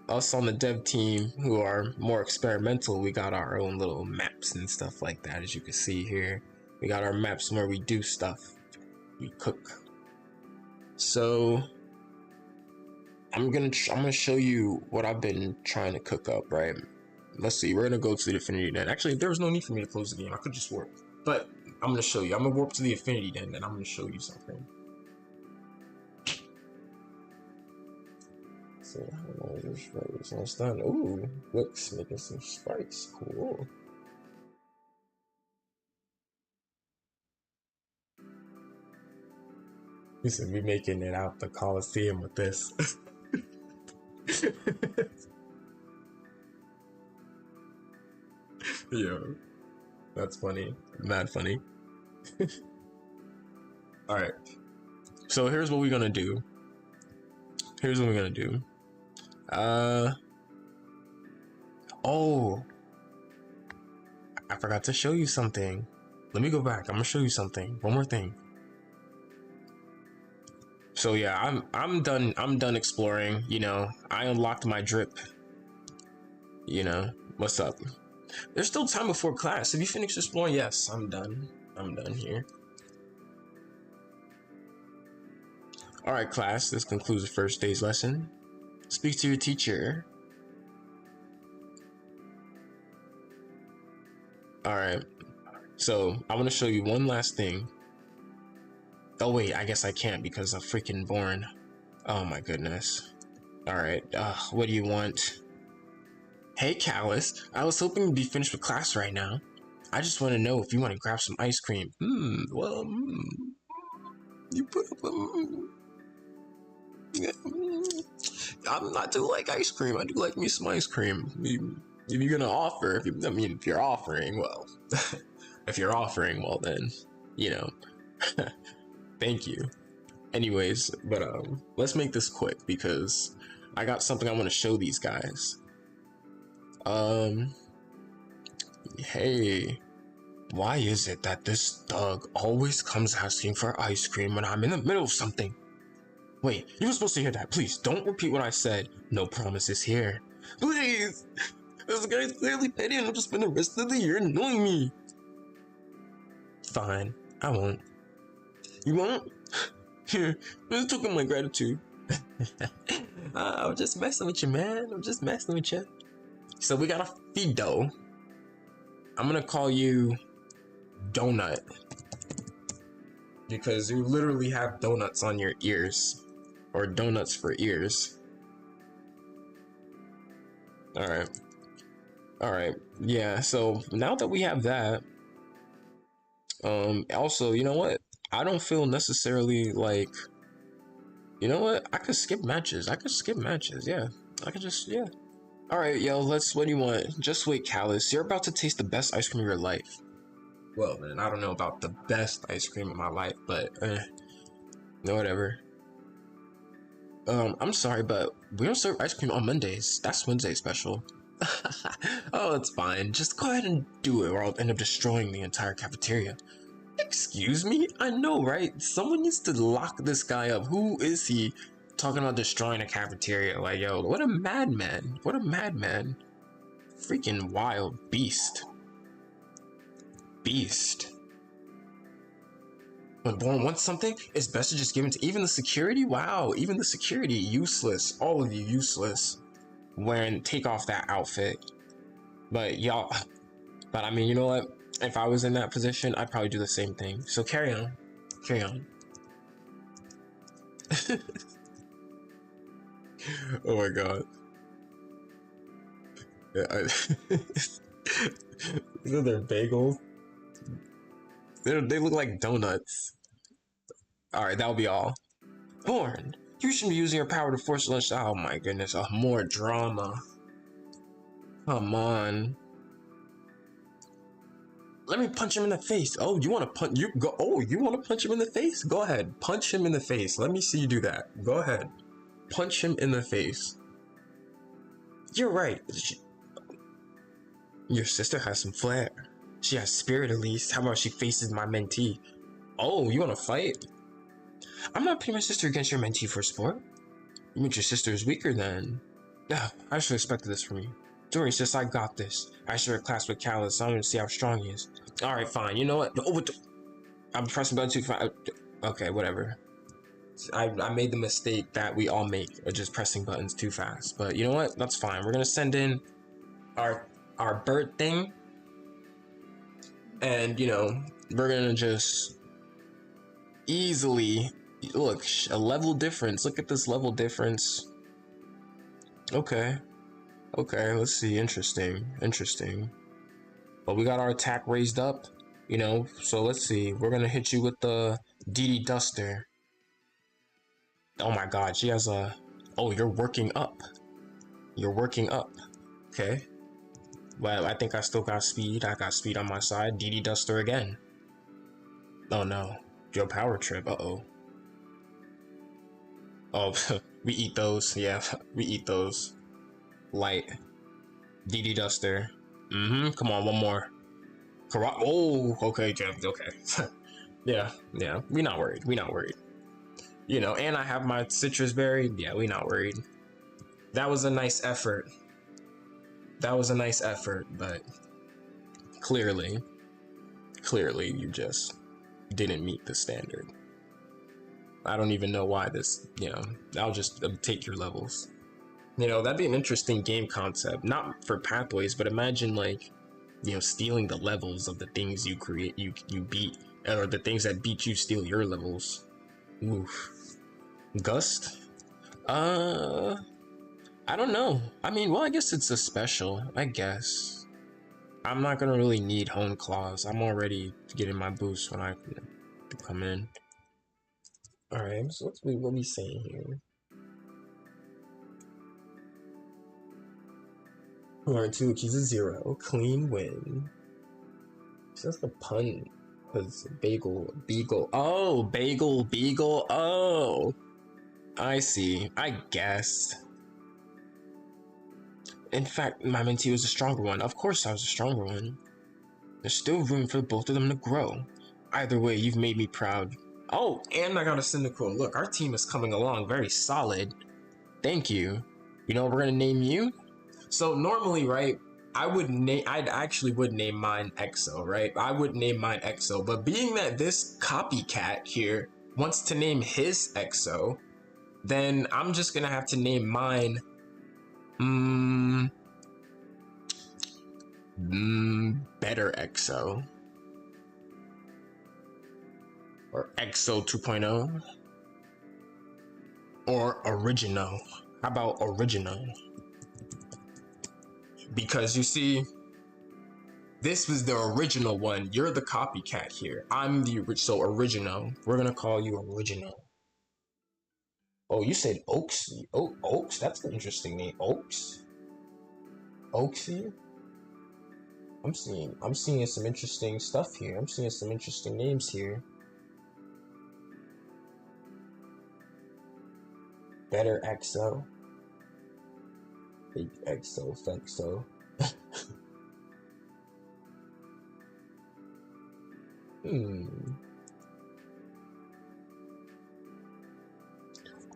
[SPEAKER 1] us on the dev team who are more experimental, we got our own little maps and stuff like that. As you can see here, we got our maps where we do stuff, we cook. So I'm gonna show you what I've been trying to cook up, right? Let's see, we're gonna go to the Affinity Den. Actually, there was no need for me to close the game. I could just warp, but I'm gonna show you. I'm gonna warp to the Affinity Den and I'm gonna show you something. So how long is this? Almost done. Ooh, looks making some spikes. Cool. He said we making it out the Coliseum with this. Yo, that's funny. Mad funny. Alright. So here's what we're gonna do. Oh, I forgot to show you something. Let me go back. I'm gonna show you something. One more thing. So yeah, I'm done exploring, you know. I unlocked my drip. You know, what's up? There's still time before class. Have you finished exploring? Yes, I'm done. I'm done here. Alright, class, this concludes the first day's lesson. Speak to your teacher. Alright, so I want to show you one last thing. Oh wait, I guess I can't because I'm freaking born. Oh my goodness. Alright, what do you want? Hey Callus, I was hoping to be finished with class right now. I just want to know if you want to grab some ice cream. You put up a... I do like ice cream. I do like me some ice cream. If you're gonna offer, if you're offering, well, if you're offering, well then, you know, thank you. Anyways, but let's make this quick because I got something I want to show these guys. Hey, why is it that this dog always comes asking for ice cream when I'm in the middle of something? Wait, you were supposed to hear that. Please, don't repeat what I said. No promises here. Please! This guy's clearly petty and I'll just spend the rest of the year annoying me. Fine, I won't. You won't? Here, this took my gratitude. I'm just messing with you, man. I'm just messing with you. So we got a Fido. I'm gonna call you Donut. Because you literally have donuts on your ears. Or donuts for ears. Alright, yeah, so now that we have that, also, you know what? I don't feel necessarily like, you know what? I could skip matches. Yeah. I could just, yeah. All right, yo, what do you want? Just wait, Callus. You're about to taste the best ice cream of your life. Well, man, I don't know about the best ice cream of my life, but, no, whatever. I'm sorry, but we don't serve ice cream on Mondays. That's Wednesday special. Oh, it's fine. Just go ahead and do it, or I'll end up destroying the entire cafeteria. Excuse me? I know, right? Someone needs to lock this guy up. Who is he talking about destroying a cafeteria? Like, yo, what a madman. What a madman. Freaking wild beast. Beast. When Born wants something, it's best to just give it to even the security? Wow, even the security, useless. All of you useless. Take off that outfit. But y'all, but I mean, you know what? If I was in that position, I'd probably do the same thing. So carry on. Carry on. Oh my god. Yeah, these are their bagels. They look like donuts. Alright, that'll be all. Born, you shouldn't be using your power to force lunch. Oh my goodness, more drama. Come on. Let me punch him in the face. Oh, you want to punch? You go. Oh, you want to punch him in the face? Go ahead, punch him in the face. Let me see you do that. Go ahead, punch him in the face. You're right. Your sister has some flair. She has spirit, at least. How about she faces my mentee? Oh, you want to fight? I'm not pitting my sister against your mentee for sport. You mean your sister is weaker then? I should have expected this from you. Don't worry, sis, I got this. I share a class with Callus. I want to see how strong he is. Alright, fine. You know what? Oh, I'm pressing button too fast. Okay, whatever. I made the mistake that we all make of just pressing buttons too fast. But you know what? That's fine. We're gonna send in our bird thing. And, you know, we're gonna just easily... Look, a level difference. Look at this level difference. Okay. Okay, let's see. Interesting. Well, we got our attack raised up, you know, so let's see. We're gonna hit you with the DD Duster. Oh my god, she has a... Oh, you're working up. Okay. Well, I think I still got speed. I got speed on my side. DD Duster again. Oh no. Your power trip. Uh-oh. Oh, we eat those. Yeah, we eat those. Light. DD Duster. Come on, one more. Oh, okay, Jeff. Okay. Yeah. We not worried. You know, and I have my citrus berry. Yeah, we not worried. That was a nice effort. But clearly you just didn't meet the standard. I don't even know why this, you know, I'll just take your levels. You know, that'd be an interesting game concept. Not for pathways, but imagine, like, you know, stealing the levels of the things you create, you beat, or the things that beat you steal your levels. Oof. Gust? I don't know. I mean, well, I guess it's a special, I guess. I'm not gonna really need Hone Claws. I'm already getting my boost when I come in. Alright, so what we saying here? Alright, 2 keys a 0. Clean win. So that's the pun. Because beagle. Oh, beagle. Oh, I see. I guess. In fact, my mentee was a stronger one. Of course I was a stronger one. There's still room for both of them to grow. Either way, you've made me proud. Oh, and I got a Cyndaquil. Look, our team is coming along very solid. Thank you. You know what we're gonna name you? So normally, right, I actually would name mine EXO, right? I would name mine EXO, but being that this copycat here wants to name his EXO, then I'm just gonna have to name mine Better EXO. Or EXO 2.0. Or Original. How about Original? Because you see, This was the original one. You're the copycat here. I'm the original. We're gonna call you original. Oh, you said Oaks? Oh, Oaks? That's an interesting name. Oaks? Oaksy? I'm seeing some interesting stuff here. I'm seeing some interesting names here. Better XO. Big XO, Fexo.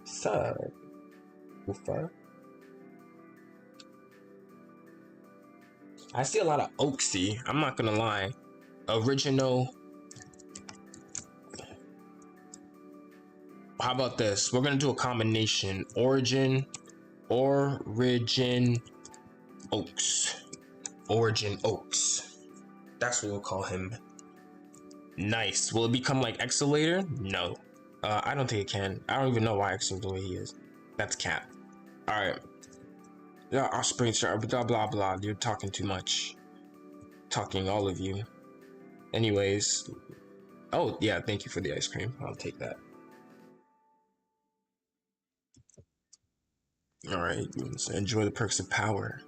[SPEAKER 1] Sad. Ufa. I see a lot of Oaksy. I'm not gonna lie. Original. How about this? We're gonna do a combination. Origin Oaks. Origin Oaks. That's what we'll call him. Nice. Will it become like Exo later? No. I don't think it can. I don't even know why Exo's the way he is. That's Cap. Alright. Yeah, Offspring, blah blah blah. You're talking too much. Talking, all of you. Anyways. Oh, yeah, thank you for the ice cream. I'll take that. Alright, enjoy the perks of power.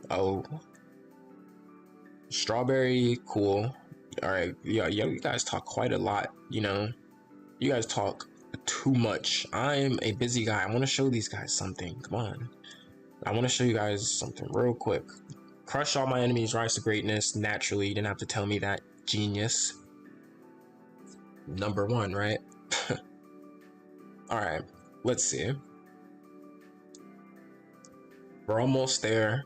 [SPEAKER 1] Oh. Strawberry, cool. Alright, yeah, you guys talk quite a lot, you know? You guys talk too much. I'm a busy guy. I want to show these guys something. Come on. I want to show you guys something real quick. Crush all my enemies, rise to greatness. Naturally, you didn't have to tell me that. Genius. Number 1, right? Alright, let's see. We're almost there.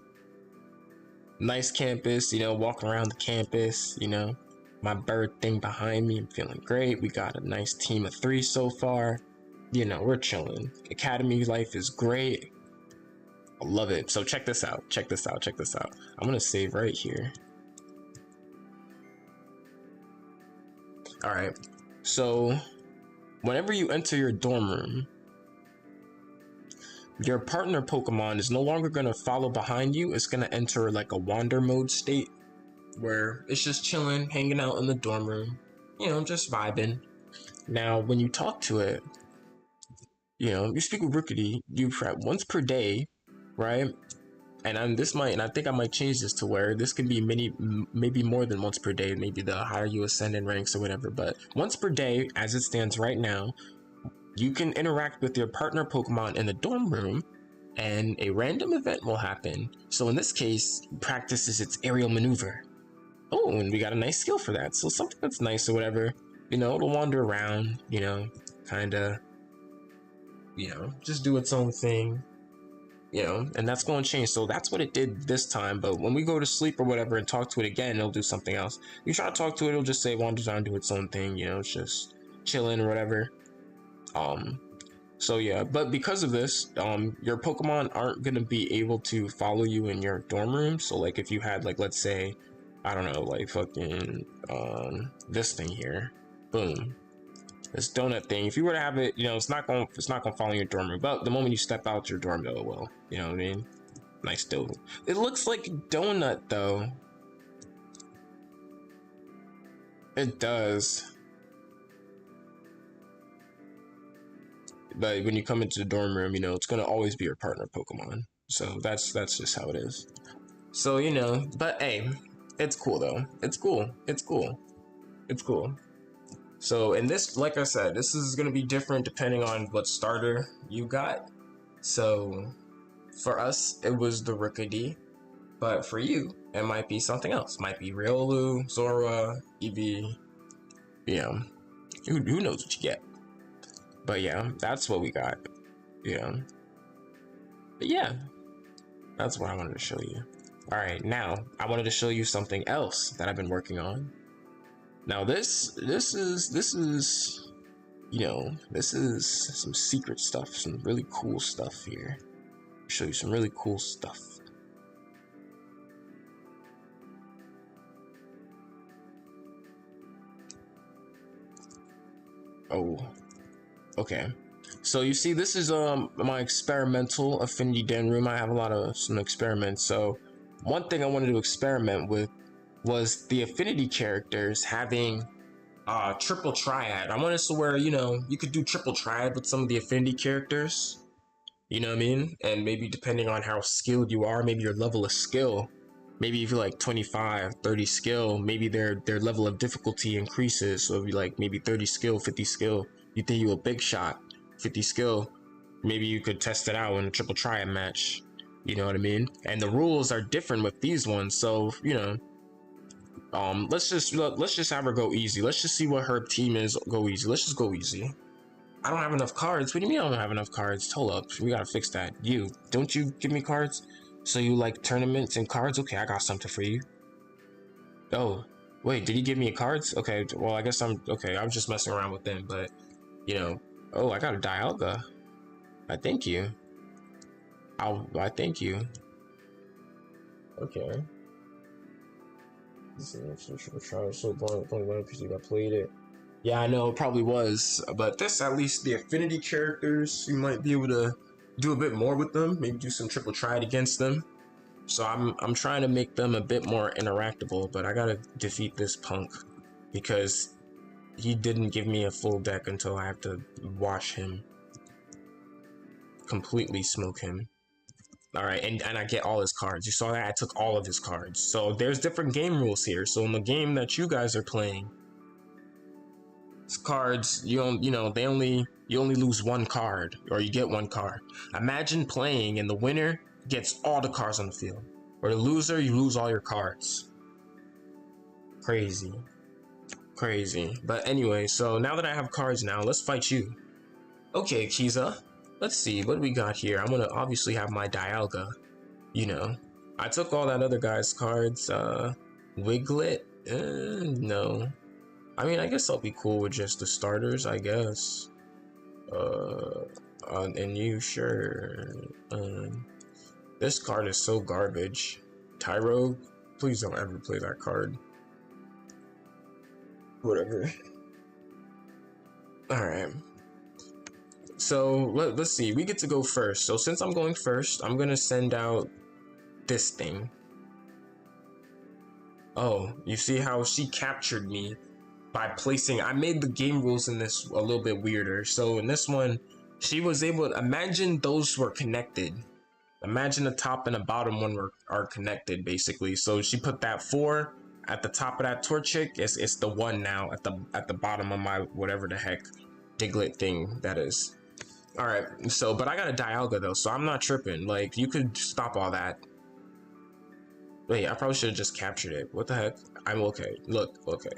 [SPEAKER 1] Nice campus, you know, walking around the campus, you know. My bird thing behind me, I'm feeling great. We got a nice team of 3 so far. You know, we're chilling. Academy life is great. I love it. So check this out. Check this out. Check this out. I'm gonna save right here. All right. So whenever you enter your dorm room, your partner Pokemon is no longer gonna follow behind you. It's gonna enter like a wander mode state, where it's just chilling, hanging out in the dorm room, you know, just vibing. Now, when you talk to it, you know, you speak with Rookity, you prep once per day, right? And I think I might change this to where this can be maybe more than once per day, maybe the higher you ascend in ranks or whatever, but once per day, as it stands right now, you can interact with your partner Pokemon in the dorm room, and a random event will happen. So in this case, practices its aerial maneuver. Oh, and we got a nice skill for that. So something that's nice or whatever, you know, it'll wander around, you know, kind of, you know, just do its own thing, you know, and that's going to change. So that's what it did this time. But when we go to sleep or whatever and talk to it again, it'll do something else. You try to talk to it, it'll just say wanders around, do its own thing, you know, it's just chilling or whatever. So yeah, but because of this, your Pokemon aren't going to be able to follow you in your dorm room. So like if you had like, let's say, I don't know, like fucking this thing here, boom, this donut thing. If you were to have it, you know, it's not gonna follow your dorm room. But the moment you step out your dorm, though, well, you know what I mean. Nice donut. It looks like donut though. It does. But when you come into the dorm room, you know, it's gonna always be your partner Pokemon. So that's just how it is. So you know, but hey. It's cool though. It's cool. It's cool. It's cool. So in this, like I said, this is going to be different depending on what starter you got. So for us, it was the Rookity. But for you, it might be something else. Might be Riolu, Zora, Eevee. You know, who knows what you get. But yeah, that's what we got. Yeah. But yeah, that's what I wanted to show you. All right, now I wanted to show you something else that I've been working on. Now this is, you know, this is some secret stuff, some really cool stuff here. I'll show you some really cool stuff. Oh, okay. So you see, this is my experimental affinity den room. I have a lot of some experiments. So one thing I wanted to experiment with was the affinity characters having triple triad. I wanted to where, you know, you could do triple triad with some of the affinity characters. You know what I mean? And maybe depending on how skilled you are, maybe your level of skill, maybe if you're like 25, 30 skill, maybe their level of difficulty increases. So if you like maybe 30 skill, 50 skill, you think you a big shot, 50 skill, maybe you could test it out in a triple triad match. You know what I mean? And the rules are different with these ones. So, you know, let's just have her go easy. Let's just see what her team is. Go easy. Let's just go easy. I don't have enough cards. What do you mean I don't have enough cards? Hold up. We gotta fix that. You, don't you give me cards? So you like tournaments and cards? Okay, I got something for you. Oh, wait, did he give me cards? Okay, well, I guess okay, I was just messing around with them, but, you know. Oh, I got a Dialga. I thank you. I thank you. Okay. This is so long. Only one PC that played it. Yeah, I know, it probably was, but this, at least the affinity characters, you might be able to do a bit more with them, maybe do some triple triad against them. So I'm trying to make them a bit more interactable, but I gotta defeat this punk because he didn't give me a full deck until I have to wash him, completely smoke him. All right, and I get all his cards. You saw that? I took all of his cards. So there's different game rules here. So in the game that you guys are playing, cards, you only lose one card, or you get one card. Imagine playing and the winner gets all the cards on the field, or the loser, you lose all your cards. Crazy. But anyway, so now that I have cards now, let's fight you. Okay, Kiza, let's see what we got here. I'm gonna obviously have my Dialga. You know, I took all that other guy's cards. Wiglet, no. I mean, I guess I'll be cool with just the starters, I guess. And you, sure. This card is so garbage. Tyro, please don't ever play that card. Whatever. Alright. So, let's see. We get to go first. So, since I'm going first, I'm gonna send out this thing. Oh, you see how she captured me by placing, I made the game rules in this a little bit weirder. So in this one, she was able to, imagine those were connected. Imagine the top and the bottom one are connected basically. So she put that 4 at the top of that Torchic. It's the 1 now at the bottom of my whatever the heck Diglett thing that is. All right, so but I got a Dialga though, so I'm not tripping. Like, you could stop all that. Wait, I probably should have just captured it. What the heck? I'm okay. Look, okay.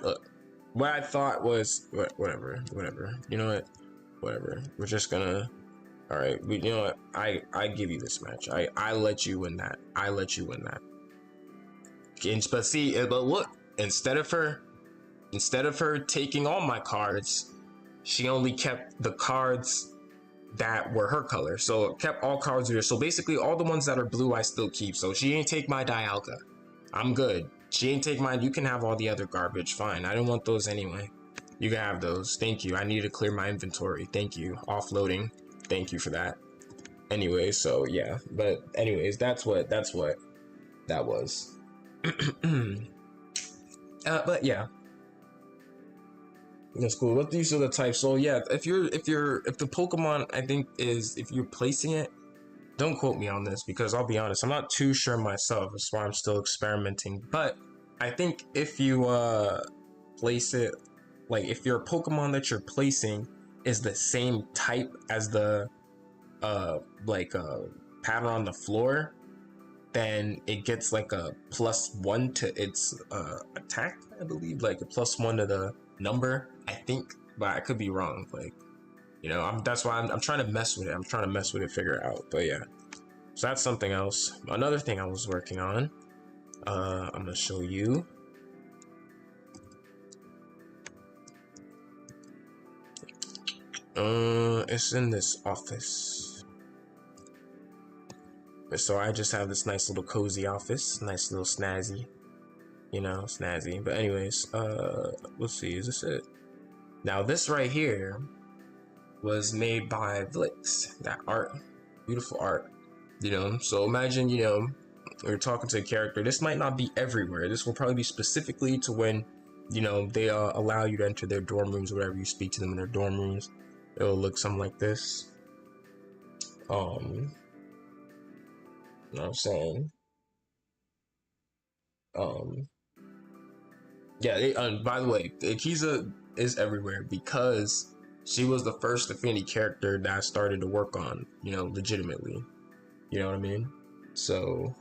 [SPEAKER 1] Look. What I thought was whatever. You know what? Whatever. We're just gonna. All right. You know what? I give you this match. I let you win that. I let you win that. But see, but look. Instead of her taking all my cards, she only kept the cards that were her color. So it kept all cards here. So basically, all the ones that are blue, I still keep. So she ain't take my Dialga. I'm good. She ain't take mine. You can have all the other garbage. Fine. I didn't want those anyway. You can have those. Thank you. I need to clear my inventory. Thank you. Offloading. Thank you for that. Anyway, so yeah. But anyways, that's what that was. But yeah. That's cool. What use of the type? So yeah, if the Pokemon, I think, is, if you're placing it, don't quote me on this because I'll be honest, I'm not too sure myself. That's why I'm still experimenting. But I think if you place it, like if your Pokemon that you're placing is the same type as the pattern on the floor, then it gets like a +1 to its attack, I believe, like a +1 to the number, I think, but I could be wrong. Like, you know, that's why I'm trying to mess with it. I'm trying to mess with it, figure it out. But yeah, so that's something else. Another thing I was working on. I'm gonna show you. It's in this office. So I just have this nice little cozy office, nice little snazzy, you know, snazzy. But anyways, let's see, is this it? Now this right here was made by Vlix. That art, beautiful art, you know. So imagine, you know, you're talking to a character, this might not be everywhere. This will probably be specifically to when, you know, they allow you to enter their dorm rooms or whatever. You speak to them in their dorm rooms. It'll look something like this. You know what I'm saying? Yeah, by the way, Akiza is everywhere because she was the first Affinity character that I started to work on, you know, legitimately. You know what I mean? So,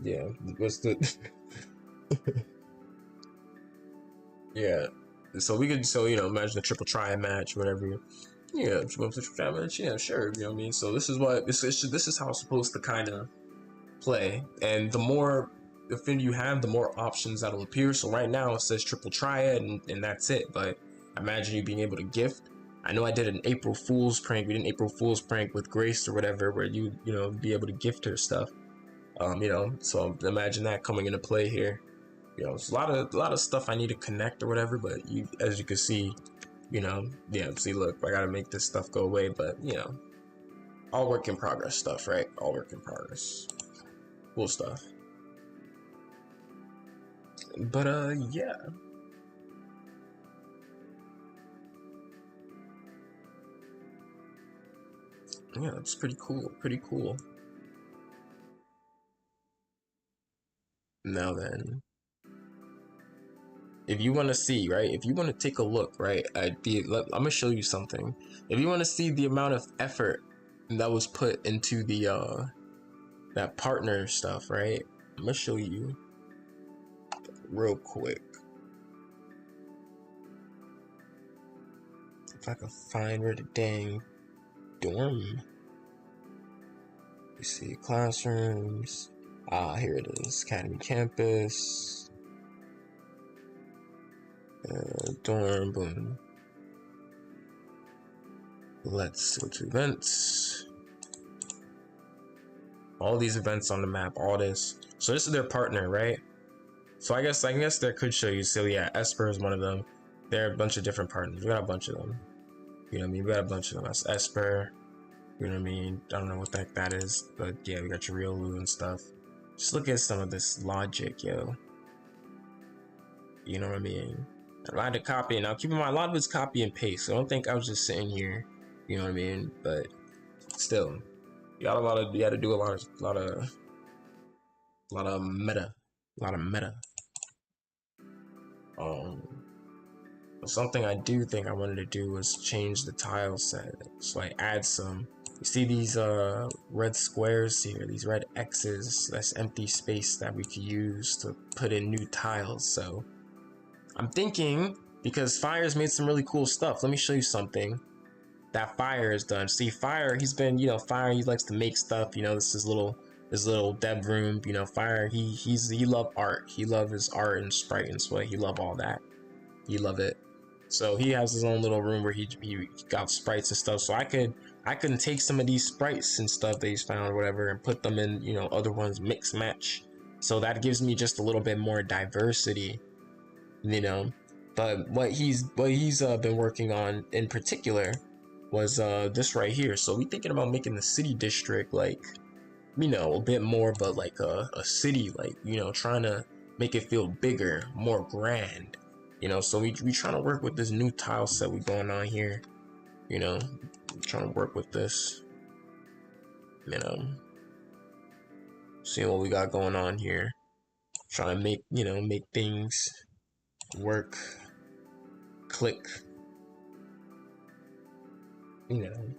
[SPEAKER 1] yeah, what's the... yeah, so we could, so, you know, imagine a triple triad match, whatever. Yeah, triple triad match, yeah, sure, you know what I mean? So this is what, this is how it's supposed to kind of play, and the more affinity you have, the more options that'll appear. So right now it says triple triad and that's it, but imagine you being able to gift. I know I did an April Fool's prank. We did an April Fool's prank with Grace or whatever, where you know, be able to gift her stuff. You know, so imagine that coming into play here. You know, it's a lot of stuff I need to connect or whatever, but you, as you can see, you know, yeah, see, look, I gotta make this stuff go away, but you know, all work in progress stuff, right? All work in progress. Cool stuff. But yeah. Yeah, it's pretty cool. Pretty cool. Now then, if you want to see, right? If you want to take a look, right, at the, I'm gonna show you something. If you want to see the amount of effort that was put into the that partner stuff, right? I'm gonna show you real quick. If I can find where the dang dorm. You see classrooms. Ah, here it is. Academy campus. Dorm, boom. Let's go to events. All these events on the map, all this. So this is their partner, right? So I guess that could show you. So yeah, Esper is one of them. There are a bunch of different partners. We got a bunch of them. You know what I mean? We got a bunch of them. That's Esper. You know what I mean? I don't know what the heck that is, but yeah, we got your Riolu and stuff. Just look at some of this logic, yo. You know what I mean? I had to copy it. Now keep in mind, a lot of it's copy and paste. So I don't think I was just sitting here. You know what I mean? But still, you got you got to do a lot of meta, something I do think I wanted to do was change the tile set. So I add some. You see these red squares here, these red X's, that's empty space that we could use to put in new tiles. So I'm thinking, because Fire's made some really cool stuff. Let me show you something that Fire has done. See, Fire, he's been, you know, Fire, he likes to make stuff, you know, this is his little dev room, you know. Fire, he love art. He love his art and sprite and sweat. He love all that. He love it. So he has his own little room where he got sprites and stuff. So I can take some of these sprites and stuff that he's found or whatever and put them in, you know, other ones, mix match. So that gives me just a little bit more diversity, you know. But what he's been working on in particular was this right here. So we thinking about making the city district like, you know, a bit more, but like a city, like, you know, trying to make it feel bigger, more grand. You know, so we trying to work with this new tile set we going on here. You know, trying to work with this. You know, seeing what we got going on here. Trying to make, you know, make things work, click. You know.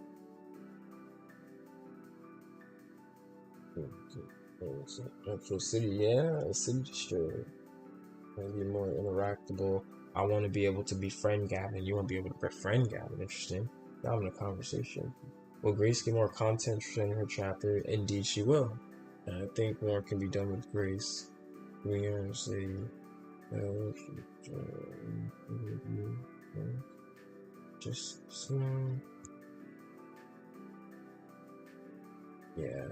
[SPEAKER 1] Actual city, yeah, a city district. Be more interactable. I want to be able to befriend Gavin. You want to be able to befriend Gavin. Interesting. Now having a conversation. Will Grace get more content in her chapter? Indeed, she will. And I think more can be done with Grace. We are say, just small. Yeah.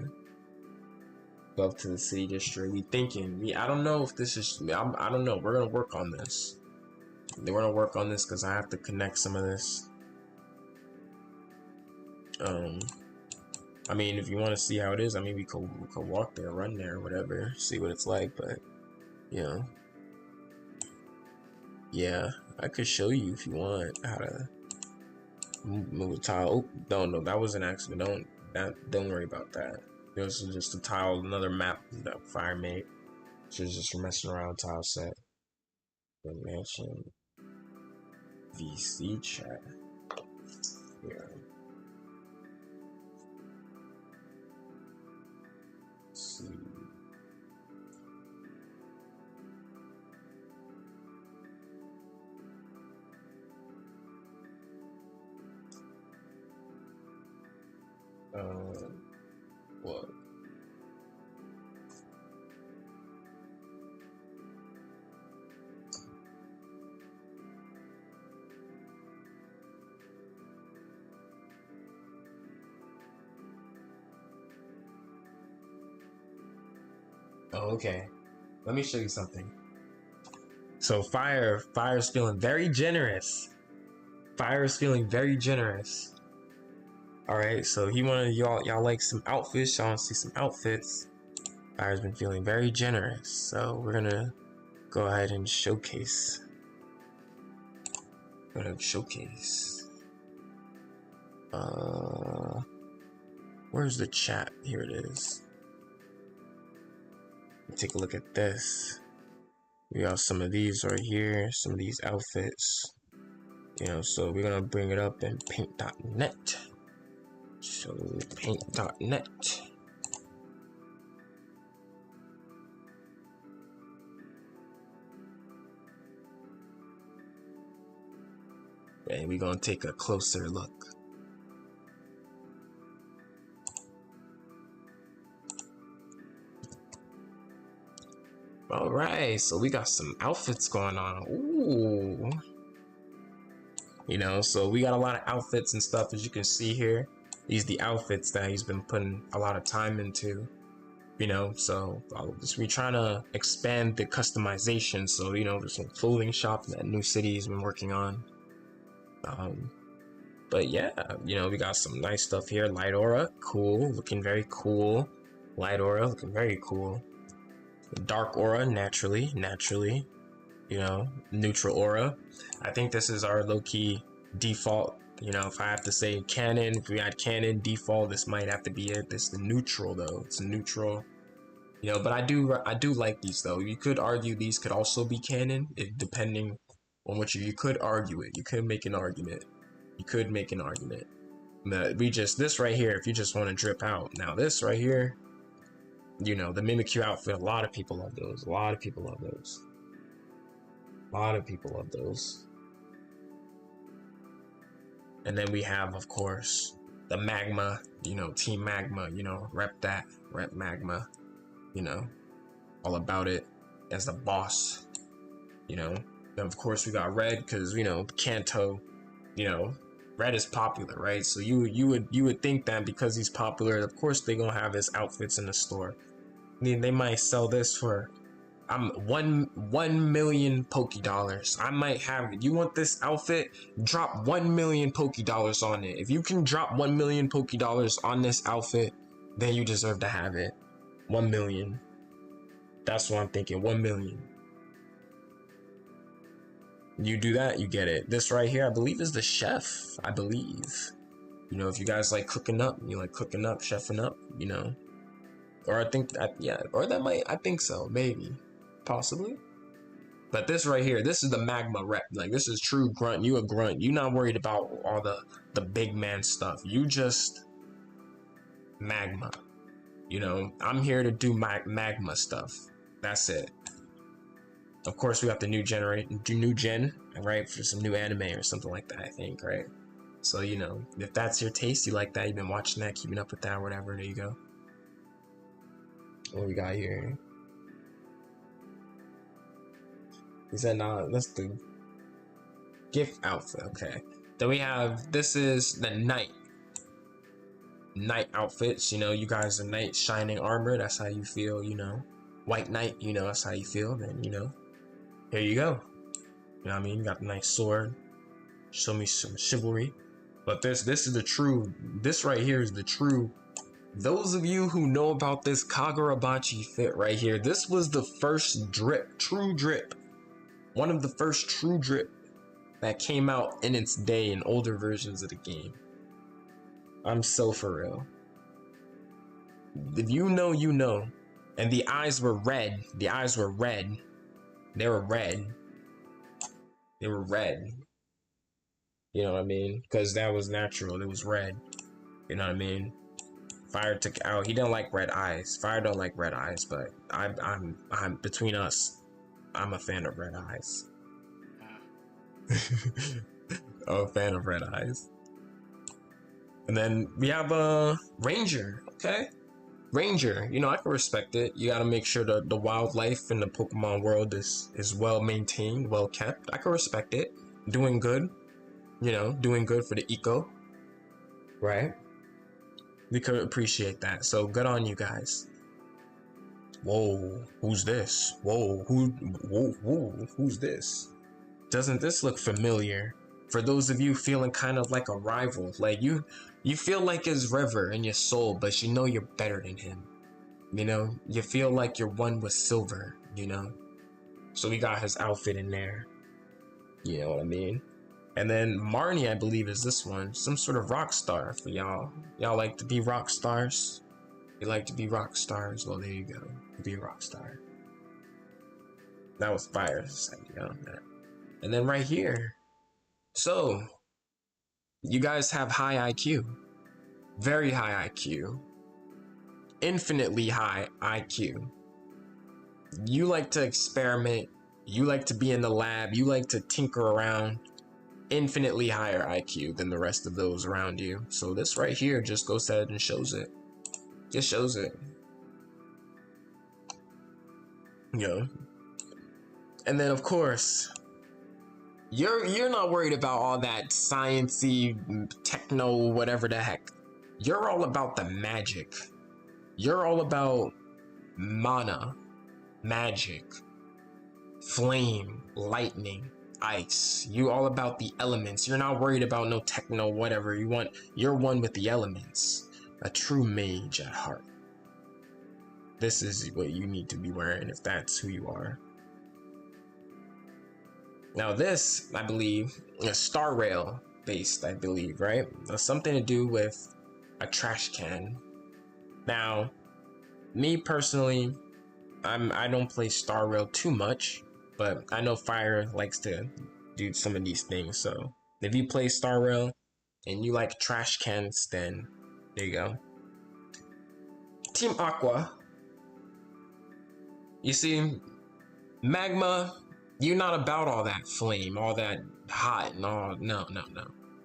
[SPEAKER 1] Up to the city district. We thinking. I don't know if this is. I don't know. We're gonna work on this. We're gonna work on this because I have to connect some of this. I mean, if you want to see how it is, I mean, we could walk there, run there, whatever, see what it's like. But you know, yeah, I could show you if you want how to move a tile. Oh, no, that was an accident. Don't worry about that. This is just a tile, another map that Fire made. She's just messing around tile set. The mansion VC chat. Yeah. Let's see. What? Oh, okay. Let me show you something. So Fire's feeling very generous. Fire is feeling very generous. All right, so he wanted y'all like some outfits. Y'all want to see some outfits. Fire's been feeling very generous, so we're gonna go ahead and showcase. Where's the chat? Here it is. Take a look at this. We got some of these right here, some of these outfits. You know, so we're gonna bring it up in paint.net. So paint.net. And we're gonna take a closer look. All right, so we got some outfits going on. Ooh. You know, so we got a lot of outfits and stuff, as you can see here. These are the outfits that he's been putting a lot of time into. You know, so we're trying to expand the customization. So, you know, there's some clothing shop that New City has been working on. But yeah, you know, we got some nice stuff here. Light aura, cool, looking very cool. Light aura, looking very cool. Dark aura, naturally, you know, neutral aura. I think this is our low-key default. You know, if I have to say canon, if we had canon default, this might have to be it. This is the neutral though. It's neutral. You know, but I do like these though. You could argue these could also be canon, depending on what you could argue it. You could make an argument. But this right here, if you just want to drip out. Now this right here, you know, the Mimikyu outfit, a lot of people love those. And then we have, of course, the Magma, you know, Team Magma, you know, rep Magma, you know, all about it as the boss, you know. And of course we got Red, because, you know, Kanto, you know, Red is popular, right? So you would think that because he's popular, of course they're gonna have his outfits in the store. I mean, they might sell this for 1 million $Poké. I might have it. You want this outfit? Drop 1 million $Poké on it. If you can drop 1 million $Poké on this outfit, then you deserve to have it. 1 million. That's what I'm thinking. 1 million. You do that, you get it. This right here, I believe, is the chef. I believe. You know, if you guys like cooking up, you like cooking up, chefing up, you know. Or I think that, yeah, or that might, I think so, maybe, possibly. But this right here, this is the Magma rep. Like, this is true grunt. You a grunt. You not worried about all the big man stuff. You just Magma. You know, I'm here to do my Magma stuff. That's it. Of course, we got the new gen, right? For some new anime or something like that, I think, right? So, you know, if that's your taste, you like that, you've been watching that, keeping up with that, whatever, there you go. What we got here? He said, nah, that's the gift outfit. Okay. Then we have, this is the night outfits. You know, you guys are knight, shining armor. That's how you feel, you know. White knight, you know, that's how you feel. Then, you know, here you go. You know what I mean? You got the nice sword. Show me some chivalry. But this is the true, this right here is the true Those of you who know about this Kagurabachi fit right here, this was the first drip, true drip. One of the first true drip that came out in its day in older versions of the game. I'm so for real. If you know, you know. And the eyes were red. The eyes were red. They were red. They were red. You know what I mean? Because that was natural. It was red. You know what I mean? Fire took out. He didn't like red eyes. Fire don't like red eyes, but I'm between us. I'm a fan of red eyes. I'm a fan of red eyes. And then we have a Ranger. Okay, Ranger. You know, I can respect it. You got to make sure the wildlife in the Pokemon world is well maintained, well kept. I can respect it. Doing good. You know, doing good for the eco. Right. We could appreciate that. So good on you guys. Whoa, who's this? Whoa, who's this? Doesn't this look familiar? For those of you feeling kind of like a rival, like you feel like his river in your soul, but you know you're better than him. You know, you feel like you're one with silver, you know? So we got his outfit in there. You know what I mean? And then Marnie, I believe, is this one. Some sort of rock star for y'all. Y'all like to be rock stars? You like to be rock stars? Well, there you go. Be a rock star. That was fire. And then right here. So, you guys have high IQ. Very high IQ. Infinitely high IQ. You like to experiment. You like to be in the lab. You like to tinker around. Infinitely higher IQ than the rest of those around you. So this right here just goes ahead and shows it. Just shows it. You know. And then of course, you're not worried about all that sciencey, techno, whatever the heck. You're all about the magic. You're all about mana, magic, flame, lightning, ice. You all about the elements. You're not worried about no techno, whatever. You're one with the elements. A true mage at heart. This is what you need to be wearing if that's who you are. Now this, I believe, is Star Rail based, I believe, right? That's something to do with a trash can. Now, me personally, I don't play Star Rail too much, but I know Fire likes to do some of these things. So if you play Star Rail and you like trash cans, then there you go. Team Aqua. You see, Magma, you're not about all that flame, all that hot and all. No.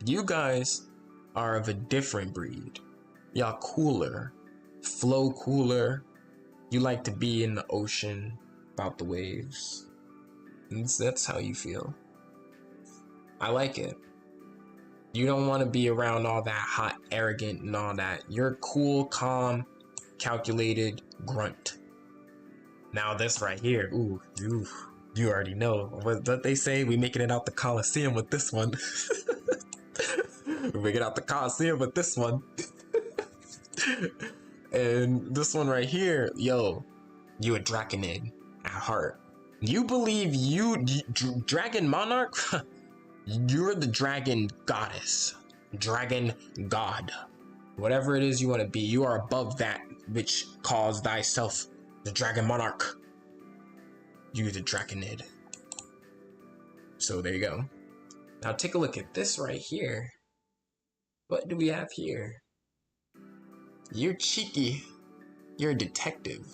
[SPEAKER 1] You guys are of a different breed. Y'all cooler, flow cooler. You like to be in the ocean, about the waves. That's how you feel. I like it. You don't want to be around all that hot, arrogant and all that. You're cool, calm, calculated grunt. Now this right here, ooh, you already know what they say. We making it out the Coliseum with this one. We making it out the Coliseum with this one. And this one right here, yo, you a Draconid at heart. You believe Dragon Monarch? You're the Dragon Goddess. Dragon God. Whatever it is you want to be, you are above that which calls thyself the Dragon Monarch. You the Draconid. So there you go. Now take a look at this right here. What do we have here? You're cheeky. You're a detective.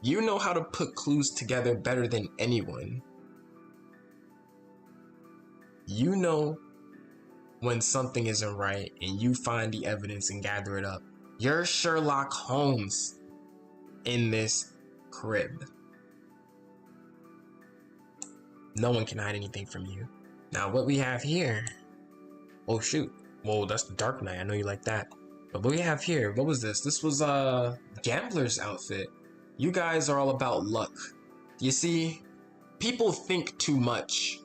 [SPEAKER 1] You know how to put clues together better than anyone. You know when something isn't right and you find the evidence and gather it up. You're Sherlock Holmes in this crib. No one can hide anything from you. Now what we have here. Oh shoot. Whoa, that's the Dark Knight. I know you like that. But what we have here, what was this? This was Gambler's outfit. You guys are all about luck. You see, people think too much.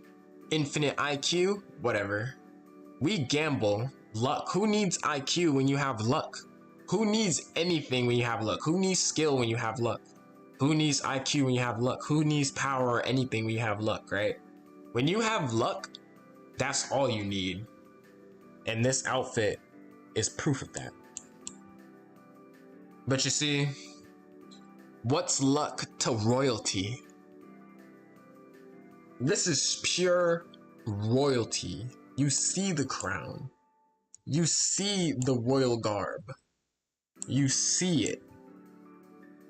[SPEAKER 1] Infinite IQ, whatever. We gamble. Luck. Who needs IQ when you have luck? Who needs anything when you have luck? Who needs skill when you have luck? Who needs IQ when you have luck? Who needs power or anything when you have luck, right? When you have luck, that's all you need. And this outfit is proof of that. But you see, what's luck to royalty? This is pure royalty. You see the crown. You see the royal garb. You see it.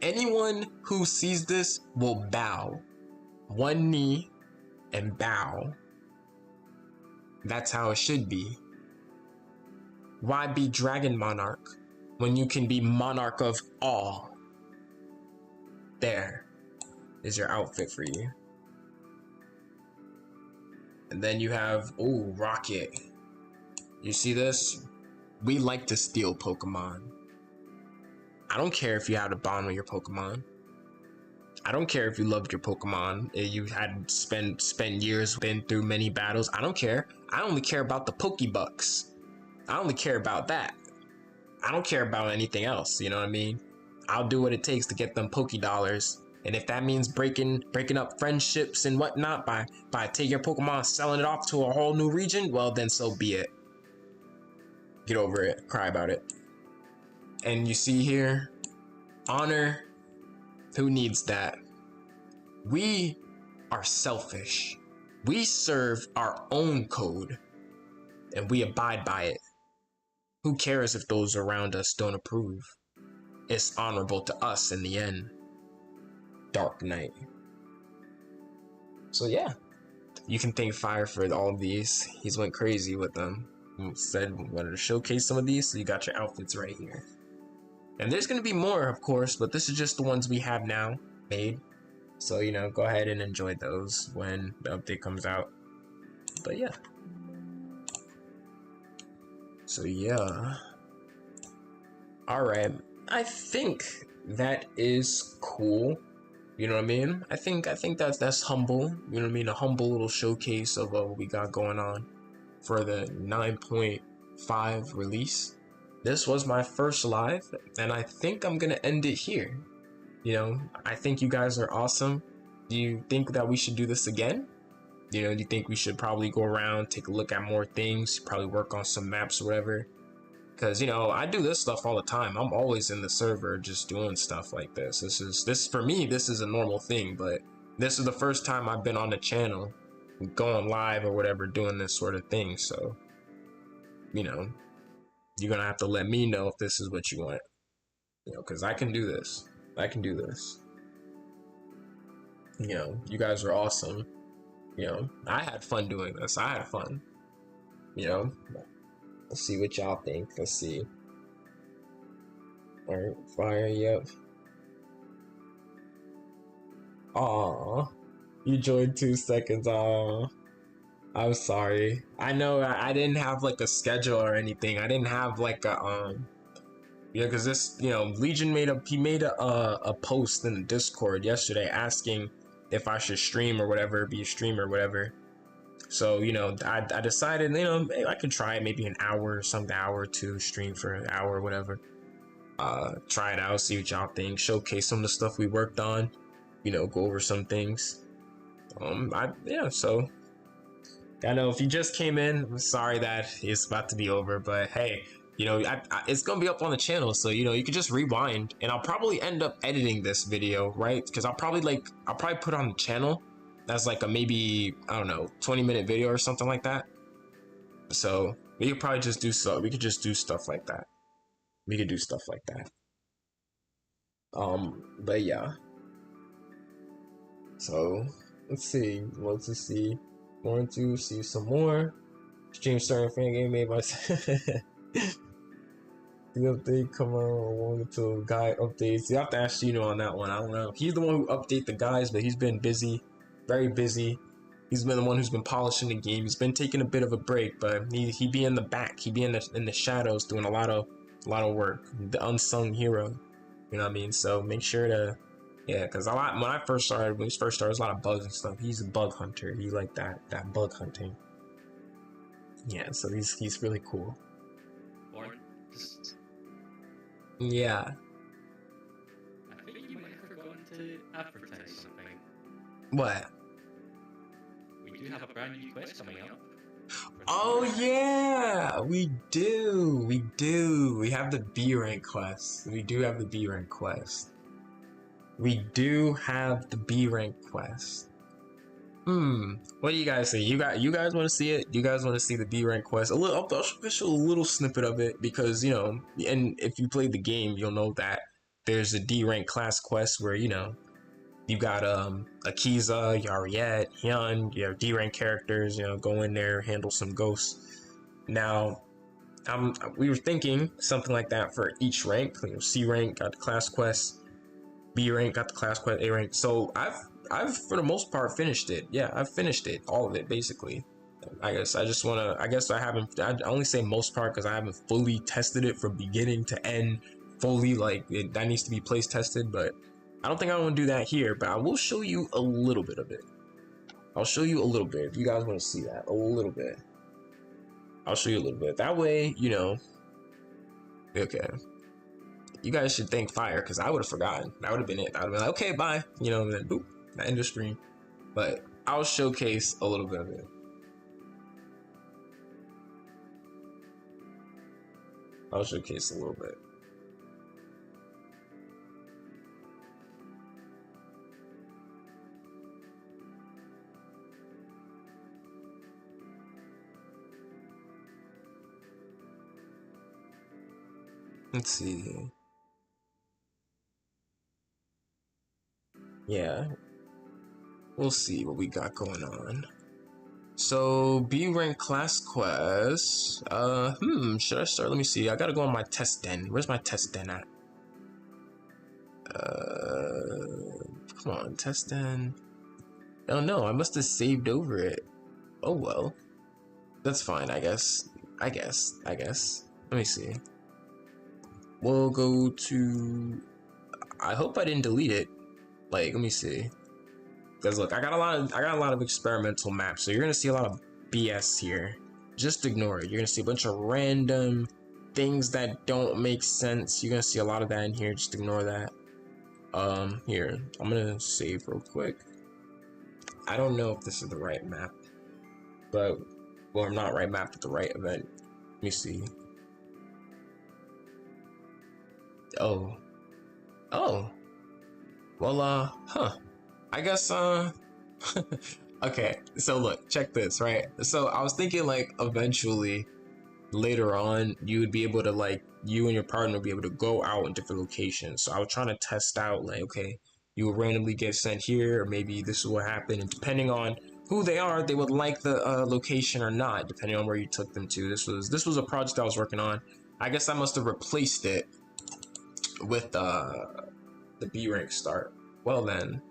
[SPEAKER 1] Anyone who sees this will bow. One knee and bow. That's how it should be. Why be Dragon Monarch when you can be Monarch of all? There is your outfit for you. And then you have, ooh, Rocket. You see this? We like to steal Pokemon. I don't care if you had a bond with your Pokemon. I don't care if you loved your Pokemon. You had spent years, been through many battles. I don't care. I only care about the Pokebucks. I only care about that. I don't care about anything else. You know what I mean? I'll do what it takes to get them Poké-Dollars. And if that means breaking up friendships and whatnot by taking your Pokemon, selling it off to a whole new region, well then so be it. Get over it. Cry about it. And you see here, honor. Who needs that? We are selfish. We serve our own code and we abide by it. Who cares if those around us don't approve? It's honorable to us in the end. Dark Knight. So yeah, you can thank Fire for all of these. He's went crazy with them. He said wanted to showcase some of these, so you got your outfits right here. And there's going to be more, of course, but this is just the ones we have now made. So, you know, go ahead and enjoy those when the update comes out. But yeah. So yeah. Alright. I think that is cool. You know what I mean? I think that's humble. You know what I mean? A humble little showcase of what we got going on for the 9.5 release. This was my first live, and I think I'm gonna end it here. You know, I think you guys are awesome. Do you think that we should do this again? You know, do you think we should probably go around, take a look at more things, probably work on some maps or whatever? Because, you know, I do this stuff all the time. I'm always in the server just doing stuff like this. This for me, this is a normal thing, but this is the first time I've been on the channel, going live or whatever, doing this sort of thing. So, you know, you're gonna have to let me know if this is what you want, you know, because I can do this. I can do this. You know, you guys are awesome. You know, I had fun doing this. I had fun. You know, let's see what y'all think. Let's see. All right, Fire. Yep. Aw, you joined 2 seconds. Aw. I'm sorry. I know I didn't have like a schedule or anything. I didn't have like a yeah, because this, you know, Legion made a post in the Discord yesterday asking if I should stream or whatever, be a streamer or whatever. So, you know, I decided, you know, maybe I could try it, maybe an hour or something, hour or two, stream for an hour or whatever. Try it out, see what y'all think, showcase some of the stuff we worked on, you know, go over some things. Yeah, so I know if you just came in, I'm sorry that it's about to be over, but hey, you know, it's gonna be up on the channel, so you know you can just rewind, and I'll probably end up editing this video, right? Because I'll probably put on the channel as like a maybe, I don't know, 20-minute video or something like that. So we could probably just do so. We could just do stuff like that. We could do stuff like that. But yeah. So let's see. Let's just see. Want to see some more stream starting fan game made by the update come on one to guide updates. You have to ask Gino on that one. I don't know. He's the one who update the guys, but he's been busy, very busy. He's been the one who's been polishing the game. He's been taking a bit of a break, but he be in the back. He be in the shadows doing a lot of work. The unsung hero. You know what I mean? So make sure to. Yeah, because when we first started, there's a lot of bugs and stuff. He's a bug hunter. He like that bug hunting. Yeah, so he's really cool. Yeah.
[SPEAKER 2] I think you might have forgotten to advertise something.
[SPEAKER 1] What?
[SPEAKER 2] We do have a brand new quest coming up.
[SPEAKER 1] Oh yeah, we do. We do. We have the B rank quest. We do have the B rank quest. We do have the B rank quest. What do you guys say? You guys want to see it? You guys want to see the B rank quest? I'll show a little snippet of it because you know, and if you played the game, you'll know that there's a D rank class quest where you know you got Akiza, Yariette, Hyun, you know D rank characters. You know, go in there, handle some ghosts. Now, we were thinking something like that for each rank. You know, C rank got the class quest. B rank got the class quest, A rank. So I've for the most part finished it. Yeah, I've finished it, all of it basically. I guess I just wanna. I guess I haven't. I only say most part because I haven't fully tested it from beginning to end. Fully, like that needs to be place tested, but I don't think I want to do that here. But I will show you a little bit of it. I'll show you a little bit if you guys want to see that a little bit. I'll show you a little bit. That way, you know. Okay. You guys should thank Fire because I would have forgotten. That would have been it. I would have been like, okay, bye. You know, and then boop, I end the stream. But I'll showcase a little bit of it. I'll showcase a little bit. Let's see. Yeah. We'll see what we got going on. So B rank class quest. Should I start? Let me see. I gotta go on my test den. Where's my test den at? Come on, test den. Oh no, I must have saved over it. Oh well. That's fine, I guess. I guess. Let me see. We'll go to. I hope I didn't delete it. Like, let me see. Because look, I got a lot of experimental maps, so you're gonna see a lot of BS here. Just ignore it. You're gonna see a bunch of random things that don't make sense. You're gonna see a lot of that in here. Just ignore that. Here, I'm gonna save real quick. I don't know if this is the right map, but well, I'm not right map, but the right event. Let me see. Oh. Well, I guess, okay, so look, check this, right? So I was thinking, like, eventually, later on, you would be able to, like, you and your partner would be able to go out in different locations. So I was trying to test out, like, okay, you will randomly get sent here, or maybe this is what happened, and depending on who they are, they would like the location or not, depending on where you took them to. This was a project I was working on. I guess I must have replaced it with the B rank start. Well then,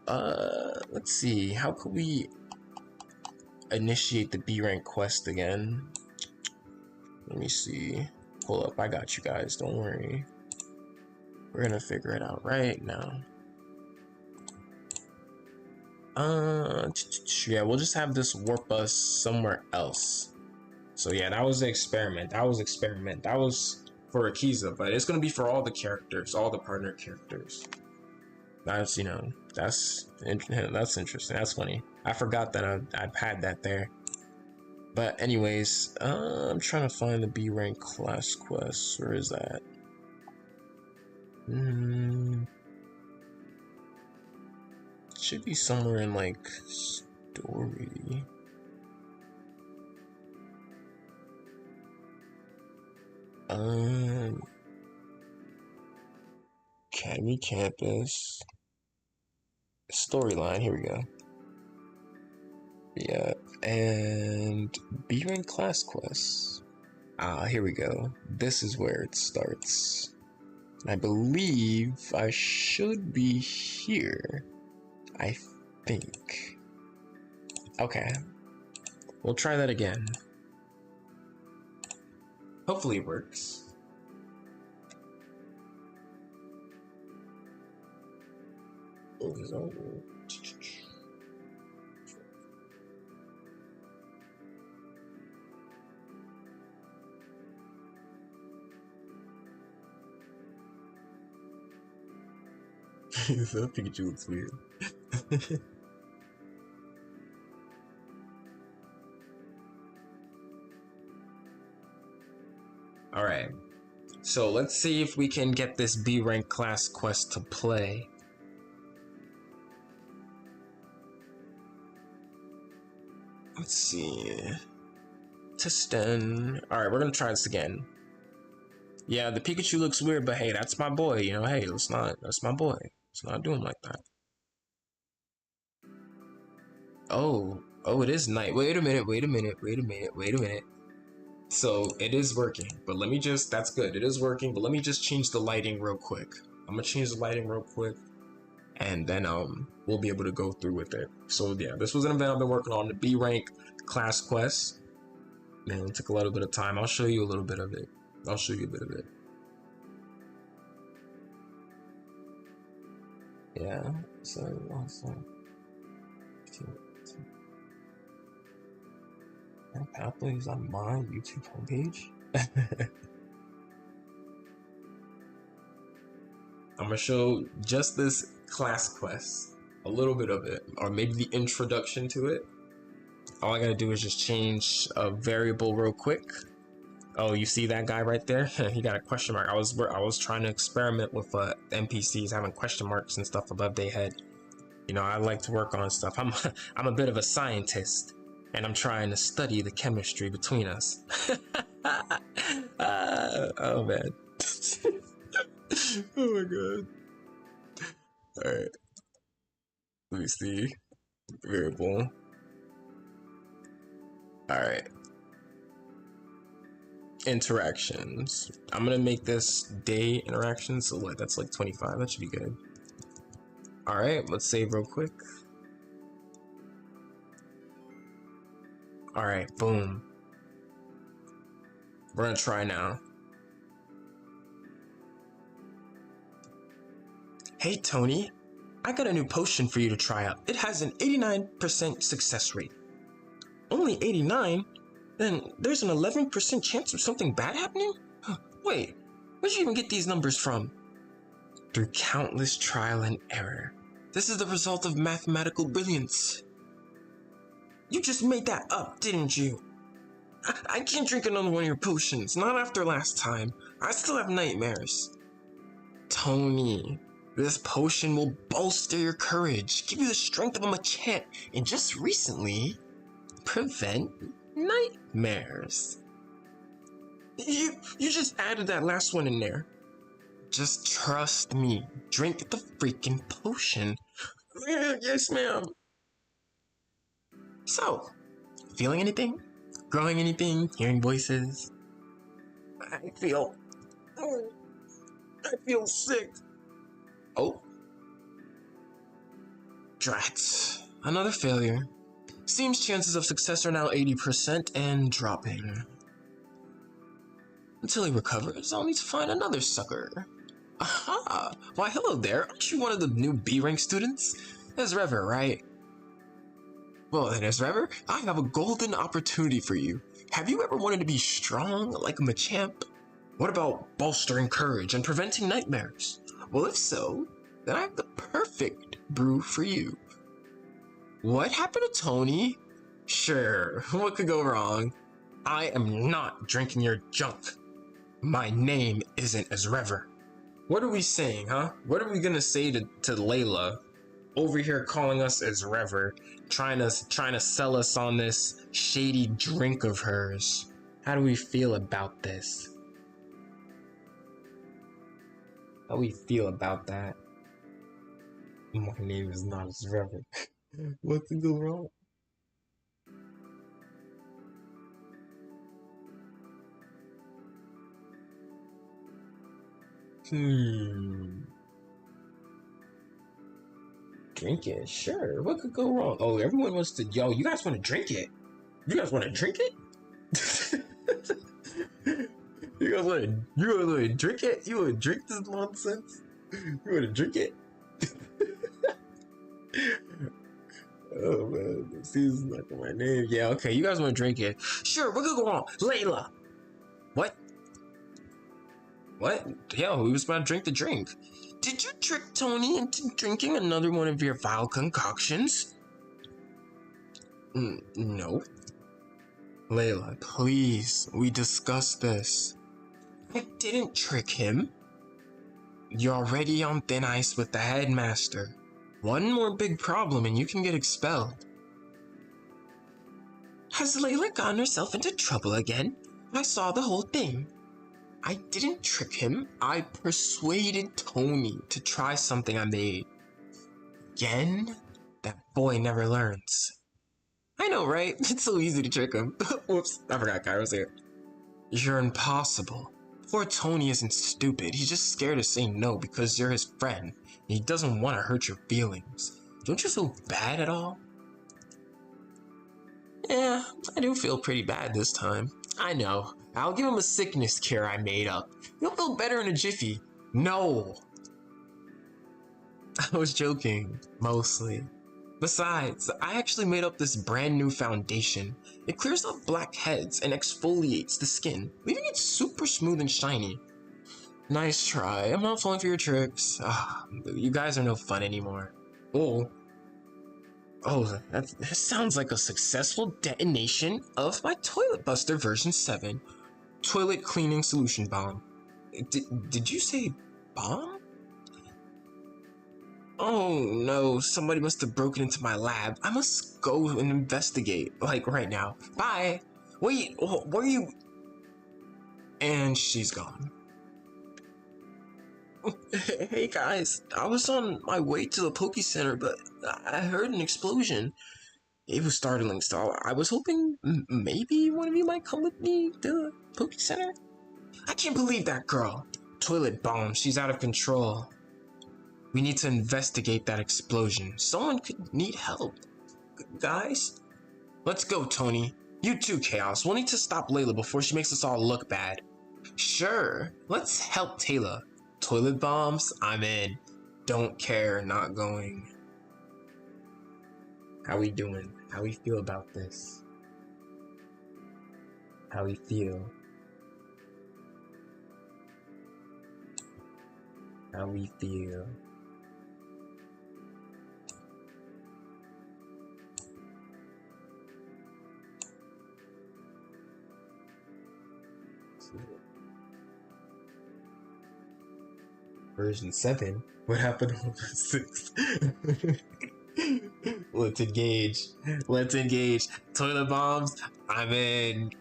[SPEAKER 1] let's see. How could we initiate the B rank quest again? Let me see. Hold up, I got you guys. Don't worry. We're gonna figure it out right now. Yeah, we'll just have this warp us somewhere else. So yeah, that was the experiment. That was for Akiza, but it's gonna be for all the characters, all the partner characters. That's, you know, that's interesting. That's funny. I forgot that I've had that there. But anyways, I'm trying to find the B rank class quest. Where is that? Should be somewhere in like story. Academy campus. Storyline, here we go. Yeah, and B rank class quests. Here we go. This is where it starts. I believe I should be here. I think. Okay. We'll try that again. Hopefully it works. That Pikachu looks weird. Alright. So let's see if we can get this B rank class quest to play. Let's see. Testin. Alright, we're gonna try this again. Yeah, the Pikachu looks weird, but hey, that's my boy, you know, hey, that's my boy. Let's not do him like that. Oh, it is night. Wait a minute. So it is working, but let me just, that's good. It is working, but let me just change the lighting real quick. I'm gonna change the lighting real quick, and then we'll be able to go through with it. So yeah, this was an event I've been working on, the B rank class quest. Man, it took a little bit of time. I'll show you a little bit of it. I'll show you a bit of it. Yeah, so awesome. Pathways on my YouTube homepage. I'm gonna show just this class quest, a little bit of it, or maybe the introduction to it. All I gotta do is just change a variable real quick. Oh, you see that guy right there? He got a question mark. I was trying to experiment with NPCs having question marks and stuff above their head. You know, I like to work on stuff. I'm a bit of a scientist, and I'm trying to study the chemistry between us. Oh man. Oh my god. Alright. Let me see. Variable. Alright. Interactions. I'm gonna make this day interactions. So what? That's like 25. That should be good. Alright, let's save real quick. Alright, boom. We're gonna try now. Hey Tony, I got a new potion for you to try out. It has an 89% success rate. Only 89? Then there's an 11% chance of something bad happening? Wait, where'd you even get these numbers from? Through countless trial and error. This is the result of mathematical brilliance. You just made that up, didn't you? I can't drink another one of your potions, not after last time. I still have nightmares. Tony, this potion will bolster your courage, give you the strength of a Machamp, and just recently, prevent nightmares. You just added that last one in there. Just trust me. Drink the freaking potion. Yes, ma'am. So, feeling anything? Growing anything? Hearing voices? I feel sick. Oh. Drats. Another failure. Seems chances of success are now 80% and dropping. Until he recovers, I'll need to find another sucker. Aha! Why, hello there. Aren't you one of the new B-rank students? There's Rever, right? Well then, Rever, I have a golden opportunity for you. Have you ever wanted to be strong like a Machamp? What about bolstering courage and preventing nightmares? Well, if so, then I have the perfect brew for you. What happened to Tony? Sure, what could go wrong? I am not drinking your junk. My name isn't Rever. What are we saying, huh? What are we gonna say to Layla? Over here calling us Rever, trying to sell us on this shady drink of hers. How do we feel about this? How do we feel about that? My name is not Rever. What could go wrong? Drink it? Sure. What could go wrong? Oh, everyone wants to. Yo, you guys want to drink it? You guys want to drink it? You guys want to drink it? You want to drink this nonsense? You want to drink it? Oh man, this is like my name. Yeah, okay. You guys want to drink it? Sure. What could go wrong? Layla. What? What? Yo, we was about to drink the drink. Did you trick Tony into drinking another one of your vile concoctions? No. Layla, please, we discussed this. I didn't trick him. You're already on thin ice with the headmaster. One more big problem and you can get expelled. Has Layla gotten herself into trouble again? I saw the whole thing. I didn't trick him. I persuaded Tony to try something I made. Again? That boy never learns. I know, right? It's so easy to trick him. Whoops, I forgot Kai was here. You're impossible. Poor Tony isn't stupid. He's just scared to say no because you're his friend. And he doesn't want to hurt your feelings. Don't you feel bad at all? Yeah, I do feel pretty bad this time. I know. I'll give him a sickness cure I made up. He'll feel better in a jiffy. No! I was joking, mostly. Besides, I actually made up this brand new foundation. It clears up blackheads and exfoliates the skin, leaving it super smooth and shiny. Nice try. I'm not falling for your tricks. You guys are no fun anymore. That sounds like a successful detonation of my Toilet Buster version 7 toilet cleaning solution bomb. Did you say bomb? Oh no, somebody must have broken into my lab. I must go and investigate, like right now. Bye! Wait, where are you? And she's gone. Hey guys, I was on my way to the Poke Center, but I heard an explosion. It was startling, so I was hoping maybe one of you might come with me to the Poke Center? I can't believe that girl. Toilet bomb, she's out of control. We need to investigate that explosion. Someone could need help. Guys? Let's go, Tony. You too, Chaos. We'll need to stop Layla before she makes us all look bad. Sure. Let's help Taylor. Toilet bombs? I'm in. Don't care, not going. How we doing? How we feel about this? How we feel? How we feel? Version 7? What happened on version 6? Let's engage. Let's engage. Toilet bombs? I'm in.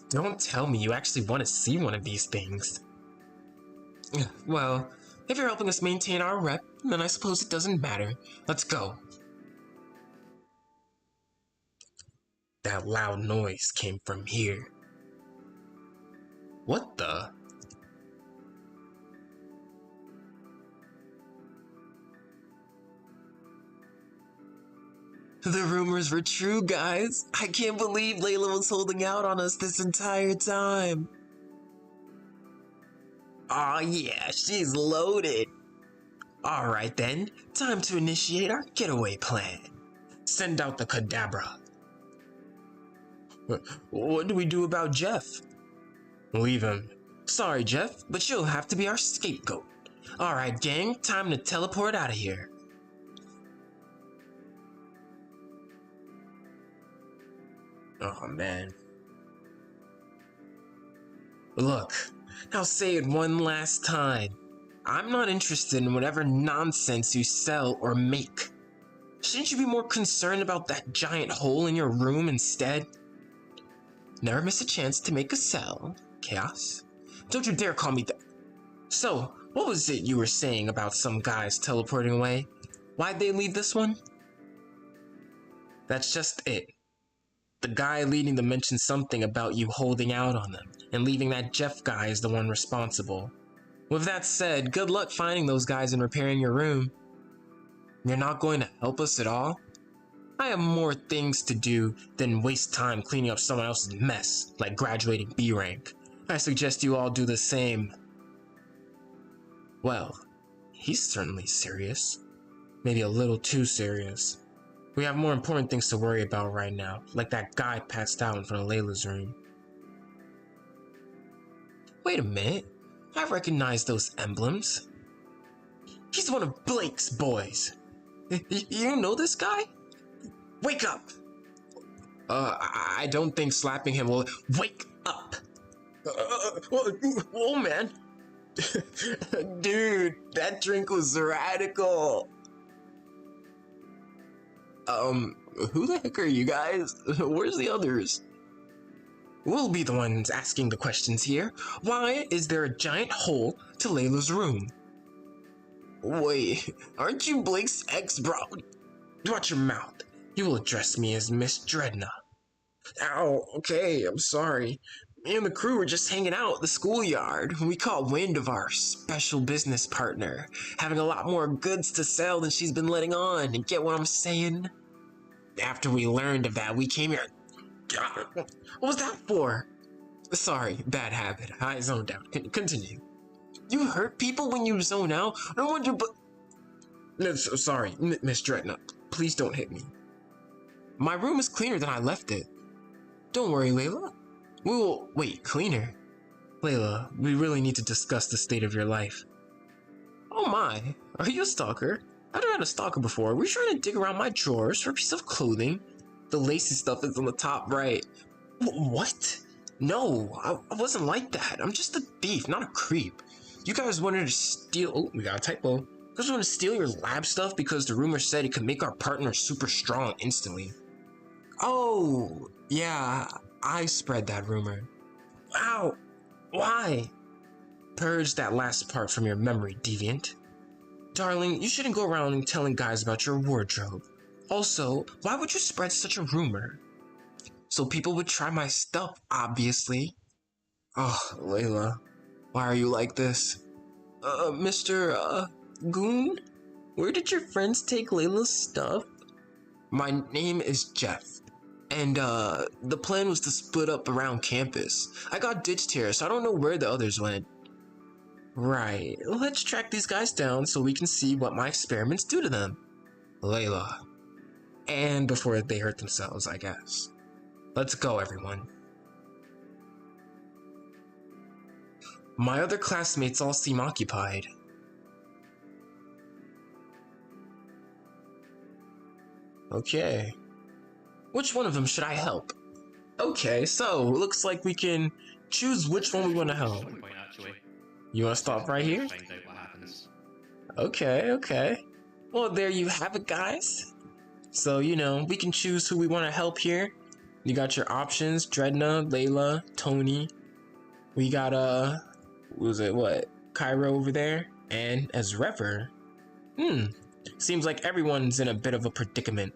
[SPEAKER 1] Don't tell me you actually want to see one of these things. Well, if you're helping us maintain our rep, then I suppose it doesn't matter. Let's go. That loud noise came from here. What the? The rumors were true, guys. I can't believe Layla was holding out on us this entire time. Aw, yeah, she's loaded. Alright then, time to initiate our getaway plan. Send out the Kadabra. What do we do about Jeff? Leave him. Sorry, Jeff, but you'll have to be our scapegoat. Alright, gang, time to teleport out of here. Oh, man. Look, I'll say it one last time. I'm not interested in whatever nonsense you sell or make. Shouldn't you be more concerned about that giant hole in your room instead? Never miss a chance to make a sell, Chaos. Don't you dare call me that. So, what was it you were saying about some guys teleporting away? Why'd they leave this one? That's just it. The guy leading them mentioned something about you holding out on them, and leaving that Jeff guy is the one responsible. With that said, good luck finding those guys and repairing your room. You're not going to help us at all? I have more things to do than waste time cleaning up someone else's mess, like graduating B rank. I suggest you all do the same. Well, he's certainly serious. Maybe a little too serious. We have more important things to worry about right now, like that guy passed out in front of Layla's room. Wait a minute, I recognize those emblems. He's one of Blake's boys. You know this guy? Wake up! I don't think slapping him will... Wake up! Oh, man. Dude, that drink was radical. Who the heck are you guys? Where's the others? We'll be the ones asking the questions here. Why is there a giant hole to Layla's room? Wait, aren't you Blake's ex-bro? Watch your mouth. You will address me as Miss Dreadnought. Ow, okay, I'm sorry. Me and the crew were just hanging out at the schoolyard when we caught wind of our special business partner having a lot more goods to sell than she's been letting on. And get what I'm saying? After we learned of that, we came here. What was that for? Sorry, bad habit. I zoned out. Continue. You hurt people when you zone out? I wonder, but... No, sorry, Miss Dreadnought. Please don't hit me. My room is cleaner than I left it. Don't worry, Layla. We will... Wait, cleaner? Layla, we really need to discuss the state of your life. Oh my, are you a stalker? I've never had a stalker before. We're trying to dig around my drawers for a piece of clothing. The lacy stuff is on the top right. What? No, I wasn't like that. I'm just a thief, not a creep. You guys wanted to steal... Oh, we got a typo. You guys wanted to steal your lab stuff because the rumor said it could make our partner super strong instantly. Oh, yeah, I spread that rumor. Wow, why? Purge that last part from your memory, deviant. Darling, you shouldn't go around telling guys about your wardrobe. Also, why would you spread such a rumor? So people would try my stuff, obviously. Oh, Layla, why are you like this? Mr. Goon? Where did your friends take Layla's stuff? My name is Jeff. And, the plan was to split up around campus. I got ditched here, so I don't know where the others went. Right, let's track these guys down so we can see what my experiments do to them. Layla. And before they hurt themselves, I guess. Let's go, everyone. My other classmates all seem occupied. Okay. Which one of them should I help? Okay, so looks like we can choose which one we want to help. You want to stop right here? Okay. Well, there you have it, guys. So, you know, we can choose who we want to help here. You got your options, Dreadnought, Layla, Tony. We got, Cairo over there? And as Rever. Seems like everyone's in a bit of a predicament.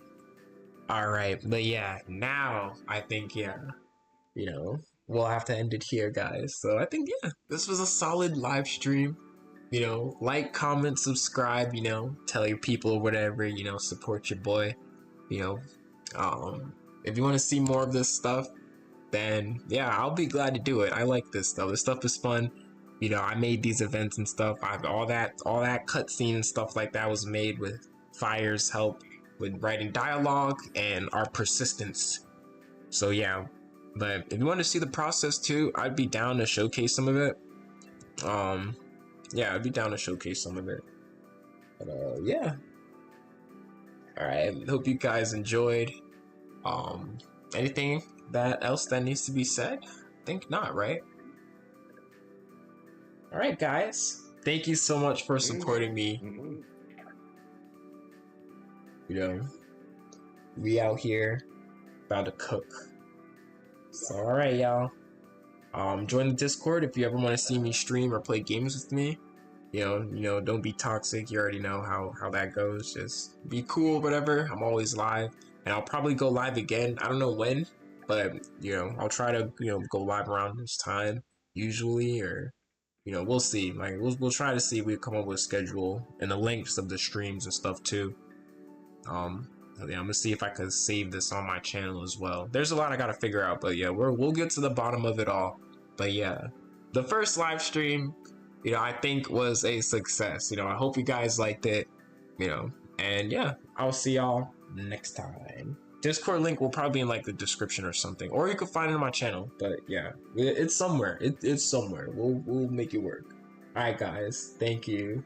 [SPEAKER 1] Alright, but yeah, now I think, yeah, you know, we'll have to end it here, guys. So I think, yeah, this was a solid live stream. You know, like, comment, subscribe, you know, tell your people or whatever, you know, support your boy. You know, if you want to see more of this stuff, then yeah, I'll be glad to do it. I like this stuff. This stuff is fun. You know, I made these events and stuff. All that cutscene and stuff like that was made with Fire's help with writing dialogue and our persistence. So yeah, but if you want to see the process too, I'd be down to showcase some of it. Yeah, I'd be down to showcase some of it. But yeah. Alright, hope you guys enjoyed. Anything else that needs to be said? I think not, right? Alright, guys. Thank you so much for supporting me. You know, we out here about to cook. So alright, y'all. Join the Discord if you ever want to see me stream or play games with me. You know, don't be toxic. You already know how that goes. Just be cool, whatever. I'm always live, and I'll probably go live again. I don't know when, but you know, I'll try to go live around this time usually, or you know, we'll see. Like we'll try to see if we come up with a schedule and the lengths of the streams and stuff too. Yeah, I'm gonna see if I can save this on my channel as well. There's a lot I gotta figure out, but yeah, we'll get to the bottom of it all. But yeah, the first live stream, you know, I think was a success. You know, I hope you guys liked it. You know, and yeah, I'll see y'all next time. Discord link will probably be in like the description or something, or you can find it on my channel. But yeah, it's somewhere. It's somewhere. We'll make it work. All right, guys. Thank you.